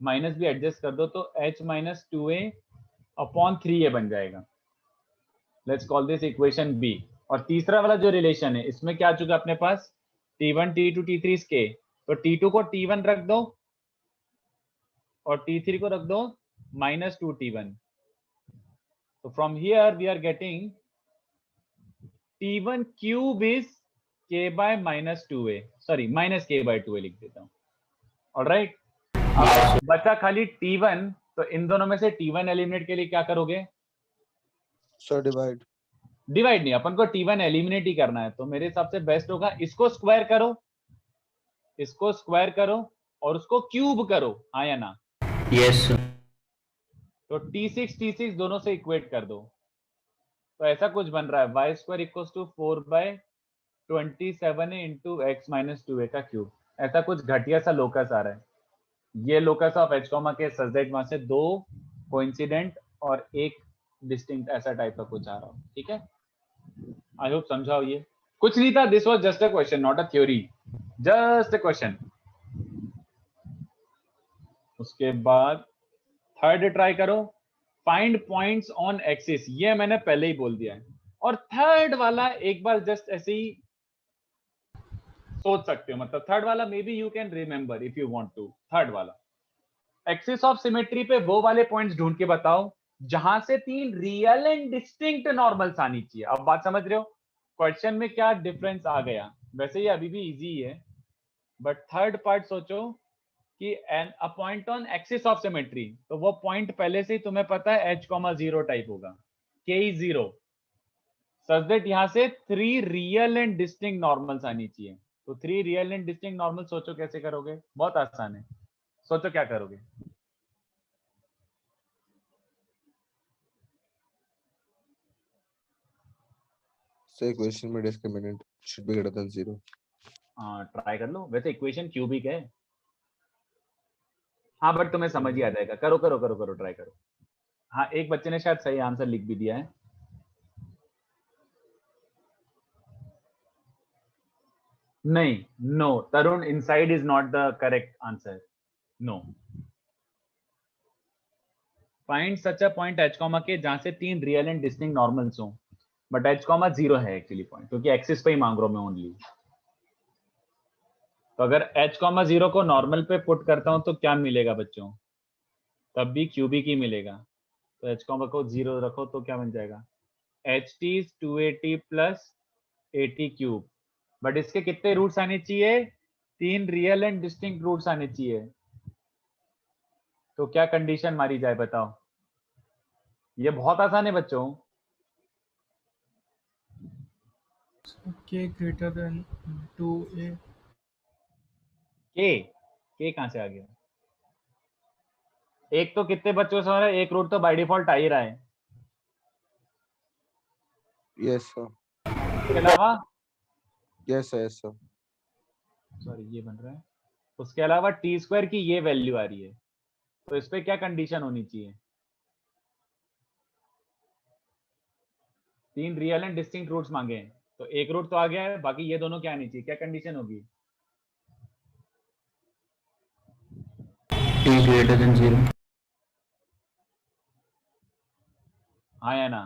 minus भी एडजस्ट कर दो तो h minus 2a upon 3a बन जाएगा। Let's call this equation B. और तीसरा वाला जो रिलेशन है इसमें क्या आ चुका अपने पास, t1 t2 t3 is k, तो t2 को t1 रख दो और t3 को रख दो -2t1। तो from here we are getting t1 cube is k by -2a, सॉरी -k/2a लिख देता हूँ। ऑलराइट, बचा खाली t1, तो इन दोनों में से t1 एलिमिनेट के लिए क्या करोगे, सर डिवाइड। डिवाइड नहीं, अपन को t1 एलिमिनेट ही करना है, तो मेरे हिसाब से बेस्ट होगा इसको स्क्वायर करो, इसको स्क्वायर करो और उसको क्यूब करो, हाँ या ना। Yes sir. तो t6 दोनों से इक्वेट कर दो, तो ऐसा कुछ बन रहा है y square equals to 4/27 into x minus 2a का क्यूब। ऐसा कुछ घटिया सा लोकस आ रहा है, ये लोकस ऑफ h, के सच दैट वहां से दो कोइंसिडेंट और एक डिस्टिंक्ट ऐसा टाइप का कुछ आ रहा हो, ठीक है। आई होप समझाओ, ये कुछ नहीं था, this was just a question, not a theory, just a question. उसके बाद थर्ड ट्राई करो, फाइंड पॉइंट्स ऑन एक्सिस, ये मैंने पहले ही बोल दिया है। और थर्ड वाला एक बार जस्ट ऐसे ही सोच सकते हो, मतलब थर्ड वाला may be you can remember if you want to. Third वाला एक्सिस ऑफ सिमेट्री पे वो वाले पॉइंट्स ढूंढ के बताओ जहां से तीन रियल एंड डिस्टिंक्ट नॉर्मल्स आनी चाहिए। अब बात समझ रहे हो क्वेश्चन में क्या डिफरेंस आ गया, वैसे ये अभी भी इजी है, बट थर्ड पार्ट सोचो कि a point on axis of symmetry, तो वो पॉइंट पहले से ही तुम्हें पता है h, 0 टाइप होगा, k is 0, सच दैट यहां से 3 रियल एंड डिस्टिंक्ट नॉर्मल्स आनी चाहिए। तो 3 रियल एंड डिस्टिंक्ट नॉर्मल सोचो कैसे करोगे, बहुत आसान है, सोचो क्या करोगे। सर इक्वेशन में discriminant should be greater then 0। हाँ ट्राई कर लो, वैसे इक्वेशन क्यूबिक है, हाँ बट तुम्हें समझ ही आ जाएगा, करो करो करो करो ट्राई करो। हाँ एक बच्चे ने शायद सही आंसर लिख भी दिया है। नहीं, no Tarun, inside is not the correct answer, no. Find such a point h, के जहां से तीन रियल एंड डिस्टिंक्ट नॉर्मल्स हो, बट h, 0 है एक्चुअली पॉइंट, क्योंकि एक्सिस पे ही मांग रहा हूं मैं ओनली। तो अगर h, 0 को नॉर्मल पे पुट करता हूं तो क्या मिलेगा बच्चों, तब भी क्यूबिक ही मिलेगा। तो h, को 0 रखो तो क्या बन जाएगा, ht is 2at plus at cube, but इसके कितने रूट्स आने चाहिए, तीन रियल एंड डिस्टिंक्ट रूट्स आने चाहिए। तो क्या कंडीशन मारी जाए बताओ, ये बहुत आसान है बच्चों। k greater than 2a। के कहां से आ गया, एक तो कितने बच्चों से हो रहा है, एक रूट तो बाय डिफॉल्ट आ ही रहा है, यस सर। इसके अलावा yes sir, yes sir. Sorry ये बन रहा है, उसके अलावा टी स्क्वायर की ये वैल्यू आ रही है, तो इस पे क्या कंडीशन होनी चाहिए, तीन रियल एंड डिस्टिंक्ट रूट्स मांगे हैं, तो एक रूट तो आ गया है, बाकी ये दोनों क्या आनी चाहिए, क्या कंडीशन होगी, t t greater than 0. हाँ या ना?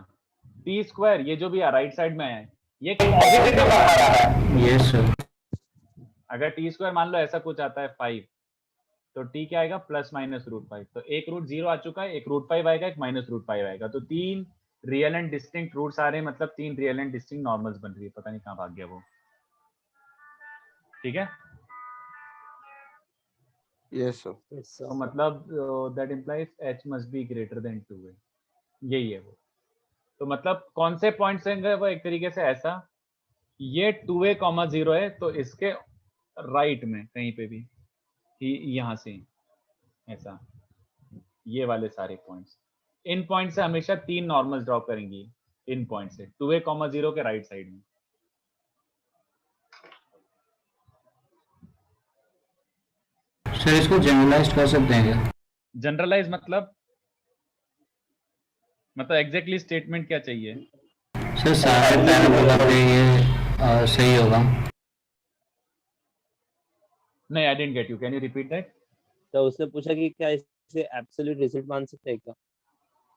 टी स्क्वायर ये जो भी है राइट साइड में है ये पॉजिटिव नंबर आ रहा है। Yes sir. अगर टी स्क्वायर मान लो ऐसा कुछ आता है 5 तो टी क्या आएगा प्लस माइनस रूट 5, तो एक रूट 0 आ चुका है, एक रूट 5 आएगा, एक माइनस रूट 5 आएगा, तो 3 रियल एंड डिस्टिंक्ट रूट्स आ रहे हैं, मतलब 3 रियल एंड डिस्टिंक्ट नॉर्मल्स बन रही है। पता नहीं कहाँ भाग गया वो। ठीक है, Yes, sir. तो मतलब that implies H must be greater then 2 है, यही है वो। तो मतलब कौन से पॉइंट्स हैं वो एक तरीके से ऐसा, ये 2a, 0 है तो इसके राइट में कहीं पे भी यहाँ से ऐसा, ये वाले सारे पॉइंट्स, इन पॉइंट से हमेशा 3 नॉर्मल्स ड्रॉ करेंगी, इन पॉइंट से 2a, 0 के राइट साइड में। सर इसको जनरलाइज कर सकते हैं क्या? जनरलाइज मतलब एग्जैक्टली स्टेटमेंट क्या चाहिए? सर सारे पैराबोला पे ये सही होगा। नहीं, I didn't get you, can you repeat that? तो उसने पूछा कि क्या इसे एब्सोल्यूट रिजल्ट मान सकते हैं क्या?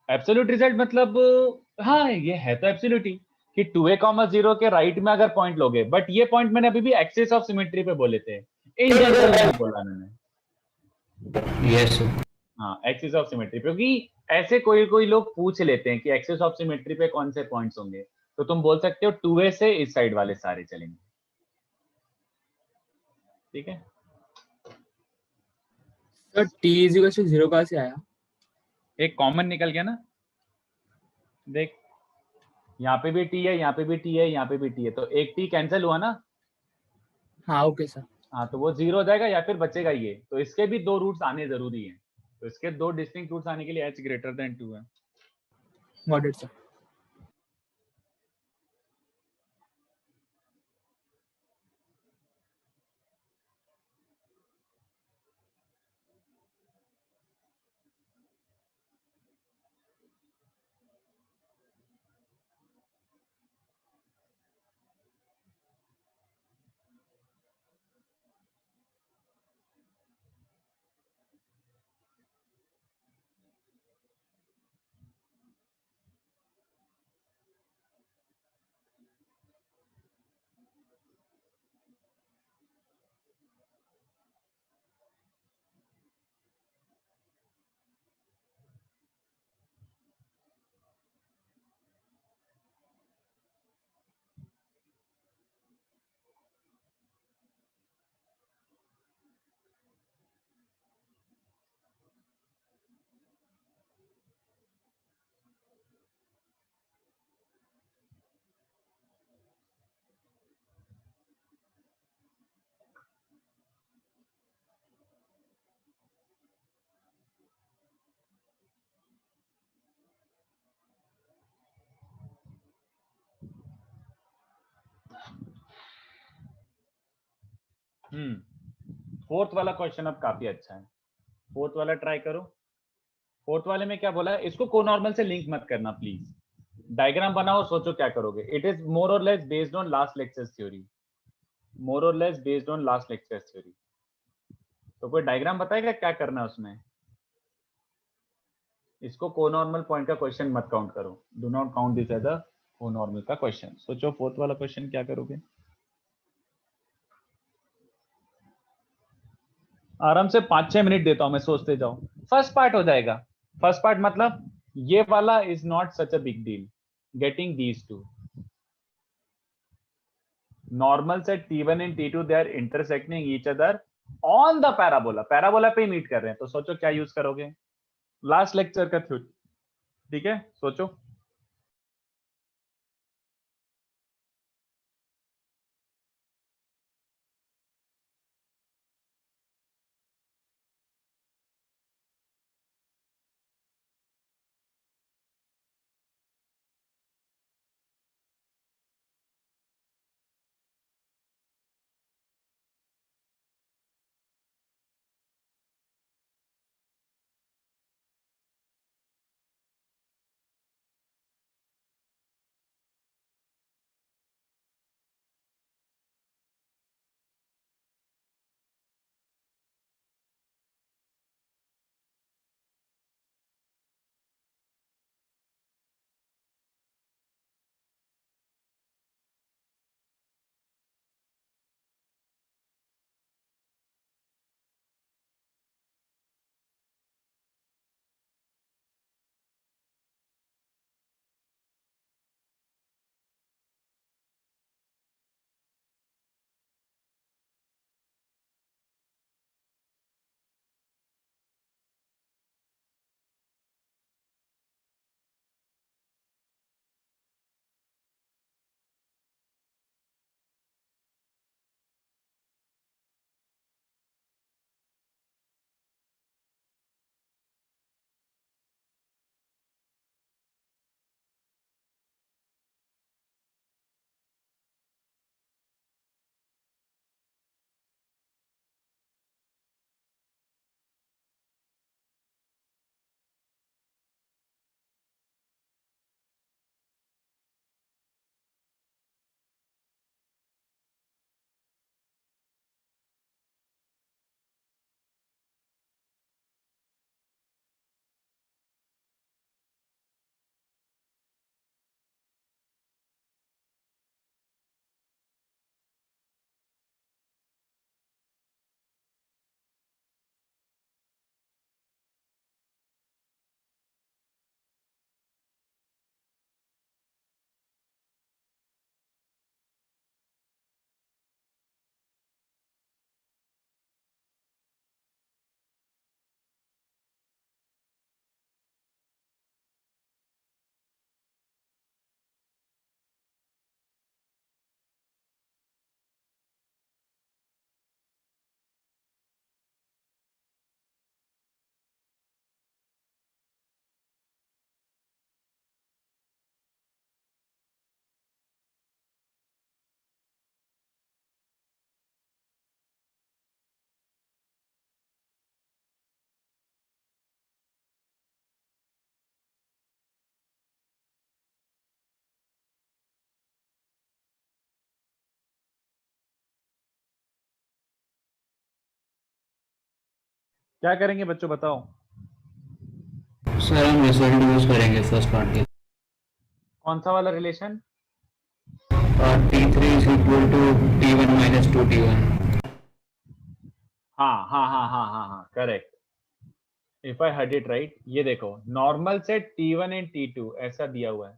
एब्सोल्यूट रिजल्ट मतलब हाँ ये है तो एब्सोल्यूट ही कि 2a, 0 के राइट में अगर पॉइंट लोगे, बट ये पॉइंट मैंने अभी भी एक्सिस ऑफ सिमेट्री पे बोले थे, इन जनरल नहीं बोला मैंने। Yes sir. हाँ एक्सिस ऑफ सिमेट्री, क्योंकि ऐसे कोई लोग पूछ लेते हैं कि एक्सिस ऑफ सिमेट्री पे कौन से पॉइंट्स होंगे, तो तुम बोल सकते हो 2a से इस साइड वाले सारे चलेंगे। ठीक है, sir t is equal to 0 कहाँ से आया? एक कॉमन निकल गया ना, देख यहाँ पे भी t है, यहाँ पे भी t है, यहाँ पे भी t है, तो एक t कैंसिल हुआ ना। हाँ ओके सर। हाँ तो वो 0 हो जाएगा या फिर बचेगा ये, तो इसके भी 2 रूट्स आने जरूरी है, तो इसके 2 डिस्टिंक्ट रूट्स आने के लिए h ग्रेटर देन 2 है। Got it sir. फोर्थ वाला क्वेश्चन अब काफी अच्छा है, फोर्थ वाला ट्राई करो। फोर्थ वाले में क्या बोला है, इसको कोनॉर्मल से लिंक मत करना प्लीज, डायग्राम बनाओ, सोचो क्या करोगे। It is more or less based on last lectures theory, more or less based on last lectures theory. तो कोई डायग्राम बताएगा क्या करना है उसमें? इसको कोनॉर्मल पॉइंट का क्वेश्चन मत काउंट करो, do not count this as a conormal का क्वेश्चन। सोचो फोर्थ वाला क्वेश्चन क्या करोगे, आराम से 5-6 मिनट देता हूं मैं, सोचते जाओ। फर्स्ट पार्ट हो जाएगा, फर्स्ट पार्ट मतलब ये वाला is not such a big deal, getting these two normal से t1 and t2 they are intersecting each other on the parabola, parabola पे ही मीट कर रहे हैं, तो सोचो क्या यूज करोगे, लास्ट लेक्चर का थ्योरी। ठीक है, सोचो। क्या करेंगे बच्चों बताओ? सर हम रिजल्ट यूज करेंगे फर्स्ट पार्ट के। कौन सा वाला relation? T3 is equal to T1 minus 2T1. हाँ हाँ हाँ हाँ हाँ हाँ, correct. If I heard it right, ये देखो normal set T1 and T2 ऐसा दिया हुआ है।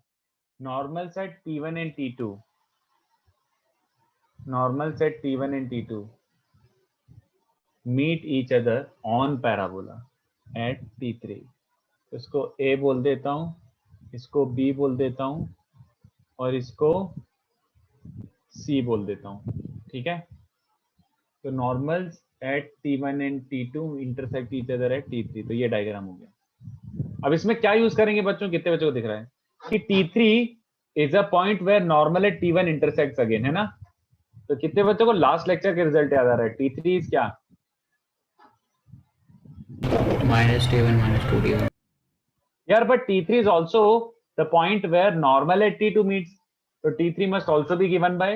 Normal set T1 and T2, normal set T1 and T2 meet each other on parabola at T3। इसको A बोल देता हूँ, इसको B बोल देता हूँ और इसको C बोल देता हूँ, ठीक है। तो normals at T1 and T2 intersect each other at T3, तो ये डायग्राम हो गया। अब इसमें क्या यूज करेंगे बच्चों, कितने बच्चों को दिख रहा है कि T3 is a point where normal at T1 intersects again, है ना। तो कितने बच्चों को लास्ट लेक्चर के रिजल्ट याद आ रहा है? T3 इज क्या? Minus T1 minus 2T1. यार but T3 is also the point where normal at T2 meets, so T3 must also be given by,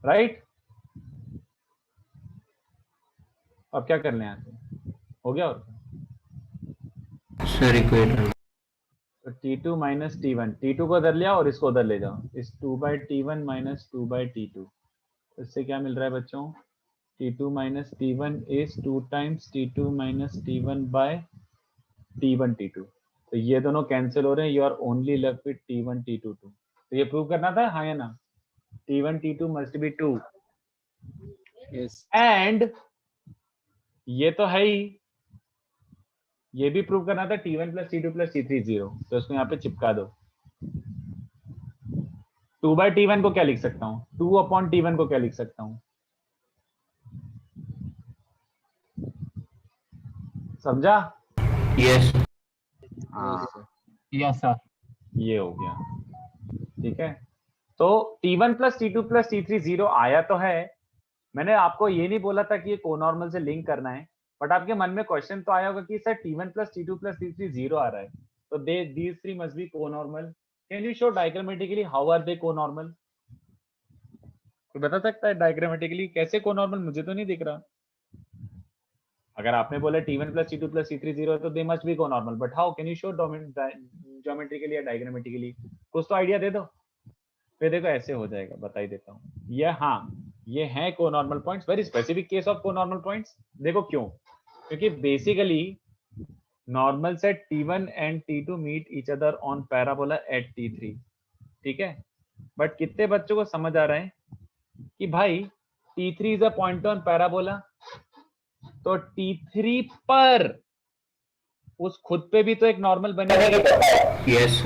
right? अब क्या कर लें यहाँ से, हो गया। और सर इक्वेटर। तो T2 माइनस T1, T2 को उधर लिया और इसको उधर ले जाओ, इस 2/T1 माइनस 2/T2, इससे क्या मिल रहा है बच्चों? T2 minus T1 is 2 times T2 minus T1 by T1 T2। तो ये दोनों कैंसिल हो रहे हैं, you are only left with T1 T2 2। तो ये प्रूव करना था, हाँ या ना? T1 T2 must be 2 yes and ये तो है ही, ये भी प्रूव करना था T1 plus T2 plus T3 0। तो इसको यहाँ पे चिपका दो। 2/T1 को क्या लिख सकता हूँ? 2/T1 को क्या लिख सकता हूँ? समझा? यस। हाँ, यस सर। ये हो गया, ठीक है। तो T1 plus T2 plus T3 0 आया तो है। मैंने आपको ये नहीं बोला था कि ये कोनॉर्मल से लिंक करना है, बट आपके मन में क्वेश्चन तो आया होगा कि sir T1 plus T2 plus T3 0 आ रहा है, तो these three must be conormal. Can you show diagrammatically how are they conormal? कोई बता सकता है डायग्रामेटिकली कैसे कोनॉर्मल? मुझे तो नहीं दिख रहा। अगर आपने बोला T1 plus T2 plus T3 0 है तो they must be conormal, but how can you show geometrically या डायग्रामेटिकली? कुछ तो आइडिया दे दो। फिर देखो ऐसे हो जाएगा, बता ही देता हूँ। ये हाँ, ये है conormal points, very specific case of conormal points. देखो क्यों? क्योंकि basically normal set T1 and T2 meet each other on parabola at T3, ठीक है। बट कितने बच्चों को समझ आ रहा है कि भाई T3 is a point on parabola, तो T3 पर उस खुद पे भी तो एक नॉर्मल बनेगी। Yes.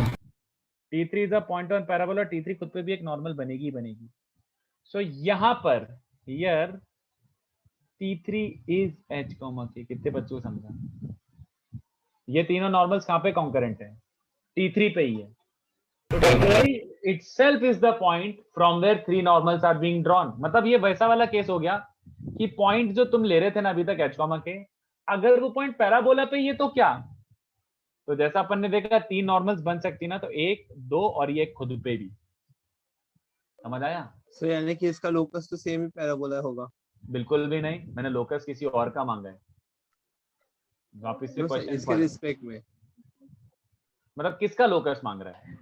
T3 is a point on parabola, T3 खुद पे भी एक नॉर्मल बनेगी बनेगी। सो यहां पर here T3 is H, K। कितने बच्चों को समझा? ये तीनों नॉर्मल्स कहां पे कॉन्करेंट है? T3 पे ही है। तो T3 itself is the point from where three normals are being drawn। मतलब ये वैसा वाला केस हो गया कि पॉइंट जो तुम ले रहे थे ना अभी तक H, K, अगर वो पॉइंट पैराबोला पे ये तो क्या? तो जैसा अपन ने देखा 3 नॉर्मल्स बन सकती ना, तो 1 2 और ये खुद पे भी। समझ आया? सो यानी कि इसका लोकस तो सेम ही पैराबोला होगा। बिल्कुल भी नहीं, मैंने लोकस किसी और का मांगा है। वापस से नो सर, क्वेश्चन इसके पढ़, रिस्पेक्ट में मतलब किसका लोकस मांग रहा है?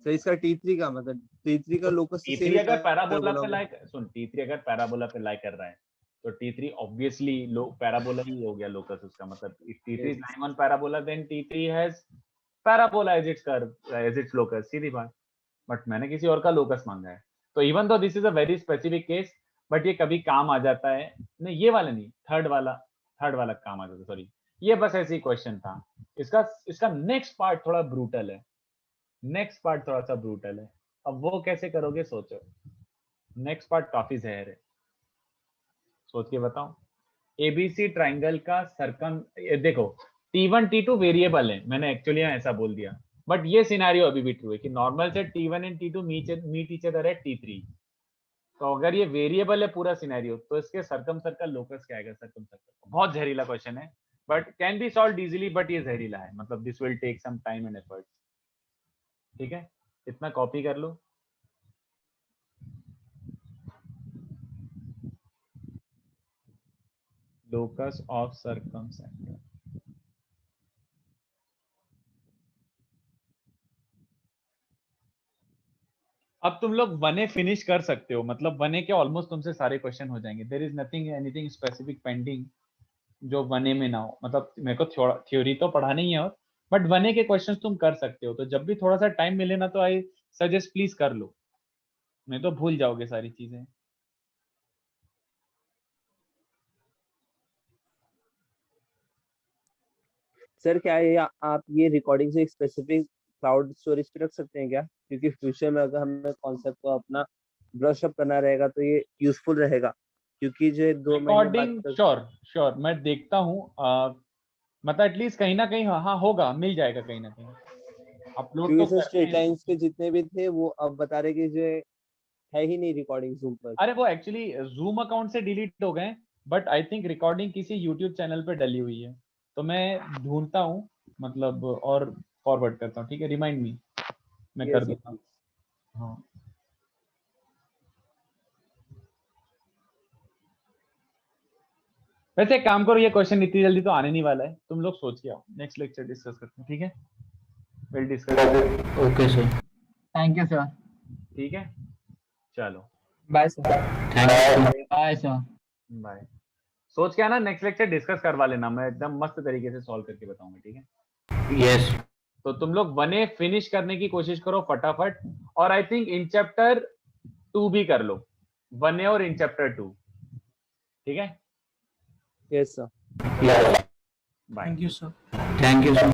सर इसका T3 का मतलब T3 का लोकस तो T3 सेम ही अगर पैराबोला पे होगा। लाई, सुन, T3 अगर पैराबोला पे लाई कर रहा है तो T3 ऑब्वियसली पैराबोला ही हो गया लोकस उसका। मतलब if T3 is Yes. lying on parabola then T3 has parabola as its curve, as its locus, सीधी बात। बट मैंने किसी और का लोकस मांगा है। तो even though this is a very specific case, but ये कभी काम आ जाता है। नहीं, ये वाला नहीं, थर्ड वाला काम आ जाता है, सॉरी। ये बस ऐसे ही क्वेश्चन था। इसका नेक्स्ट पार्ट थोड़ा ब्रूटल है। नेक्स्ट पार्ट थोड़ा सा ब्रूटल है। अब वो कैसे करोगे सोचो। नेक्स्ट पार्ट काफी जहर है, सोच के बताओ। एबीसी ट्राइंगल का सरकम, देखो T1 T2 वेरिएबल है, मैंने एक्चुअली ऐसा बोल दिया, बट ये सिनेरियो अभी भी ट्रू है कि नॉर्मल से T1 and T2 meet each other at T3। तो अगर ये वेरिएबल है पूरा सिनेरियो, तो इसके सरकम सर्कल लोकस क्या आएगा? Circumcircle. बहुत जहरीला क्वेश्चन है, but can be solve easily, but ये जहरीला है। मतलब this will take some time and effort, ठीक है। इतना कॉपी कर लो। locus of circumcenter. अब तुम लोग 1A फिनिश कर सकते हो, मतलब 1A के ऑलमोस्ट तुमसे सारे क्वेश्चन हो जाएंगे. There is nothing anything specific pending जो 1A में ना हो. मतलब मेरे को थ्योरी तो पढ़ानी ही है, और बट 1A के क्वेश्चंस तुम कर सकते हो. तो जब भी थोड़ा सा टाइम मिले ना, तो आई सजेस्ट प्लीज कर लो, नहीं तो भूल जाओगे सारी चीजें. सर क्या ये आप ये रिकॉर्डिंग से स्पेसिफिक क्लाउड स्टोरेज पे रख सकते हैं क्या? क्योंकि फ्यूचर में अगर हमें कॉन्सेप्ट को अपना ब्रश अप करना रहेगा तो ये यूजफुल रहेगा, क्योंकि जो 2 महीने रिकॉर्डिंग बाद श्योर मैं देखता हूँ. मतलब एटलीस्ट कहीं ना कहीं हाँ होगा, मिल जाएगा कहीं ना कहीं. अपलोड क्योंकि तो सर करते स्ट्रेट हैं. लाइंस के जितने भी थे वो अब बता रहे कि जो है ही नहीं रिकॉर्डिंग जूम पर. अरे वो एक्चुअली जूम अकाउंट से डिलीट हो गए, बट आई थिंक रिकॉर्डिंग किसी यूट्यूब चैनल पे डली हुई है. तो मैं ढूंढता हूँ, मतलब और फॉरवर्ड करता हूँ. ठीक है, रिमाइंड मी, मैं कर Yes, दूंगा. yes. हाँ. वैसे एक काम करो, ये क्वेश्चन इतनी जल्दी तो आने नहीं वाला है, तुम लोग सोच के आओ, नेक्स्ट लेक्चर डिस्कस करते हैं. ठीक है, will discuss. Okay sir. Thank you sir. ठीक है, चलो bye sir. Thank you. Bye sir. Bye. सोच के आना, नेक्स्ट लेक्चर डिस्कस करवा लेना, मैं एकदम मस्त तरीके से सॉल्व करके बताऊंगा. ठीक है, यस. तो तुम लोग 1A फिनिश करने की कोशिश करो फटाफट. और आई थिंक इन चैप्टर 2 भी कर लो, 1A और इन चैप्टर 2. ठीक है, Yes, sir. Bye. Thank you sir. Thank you sir.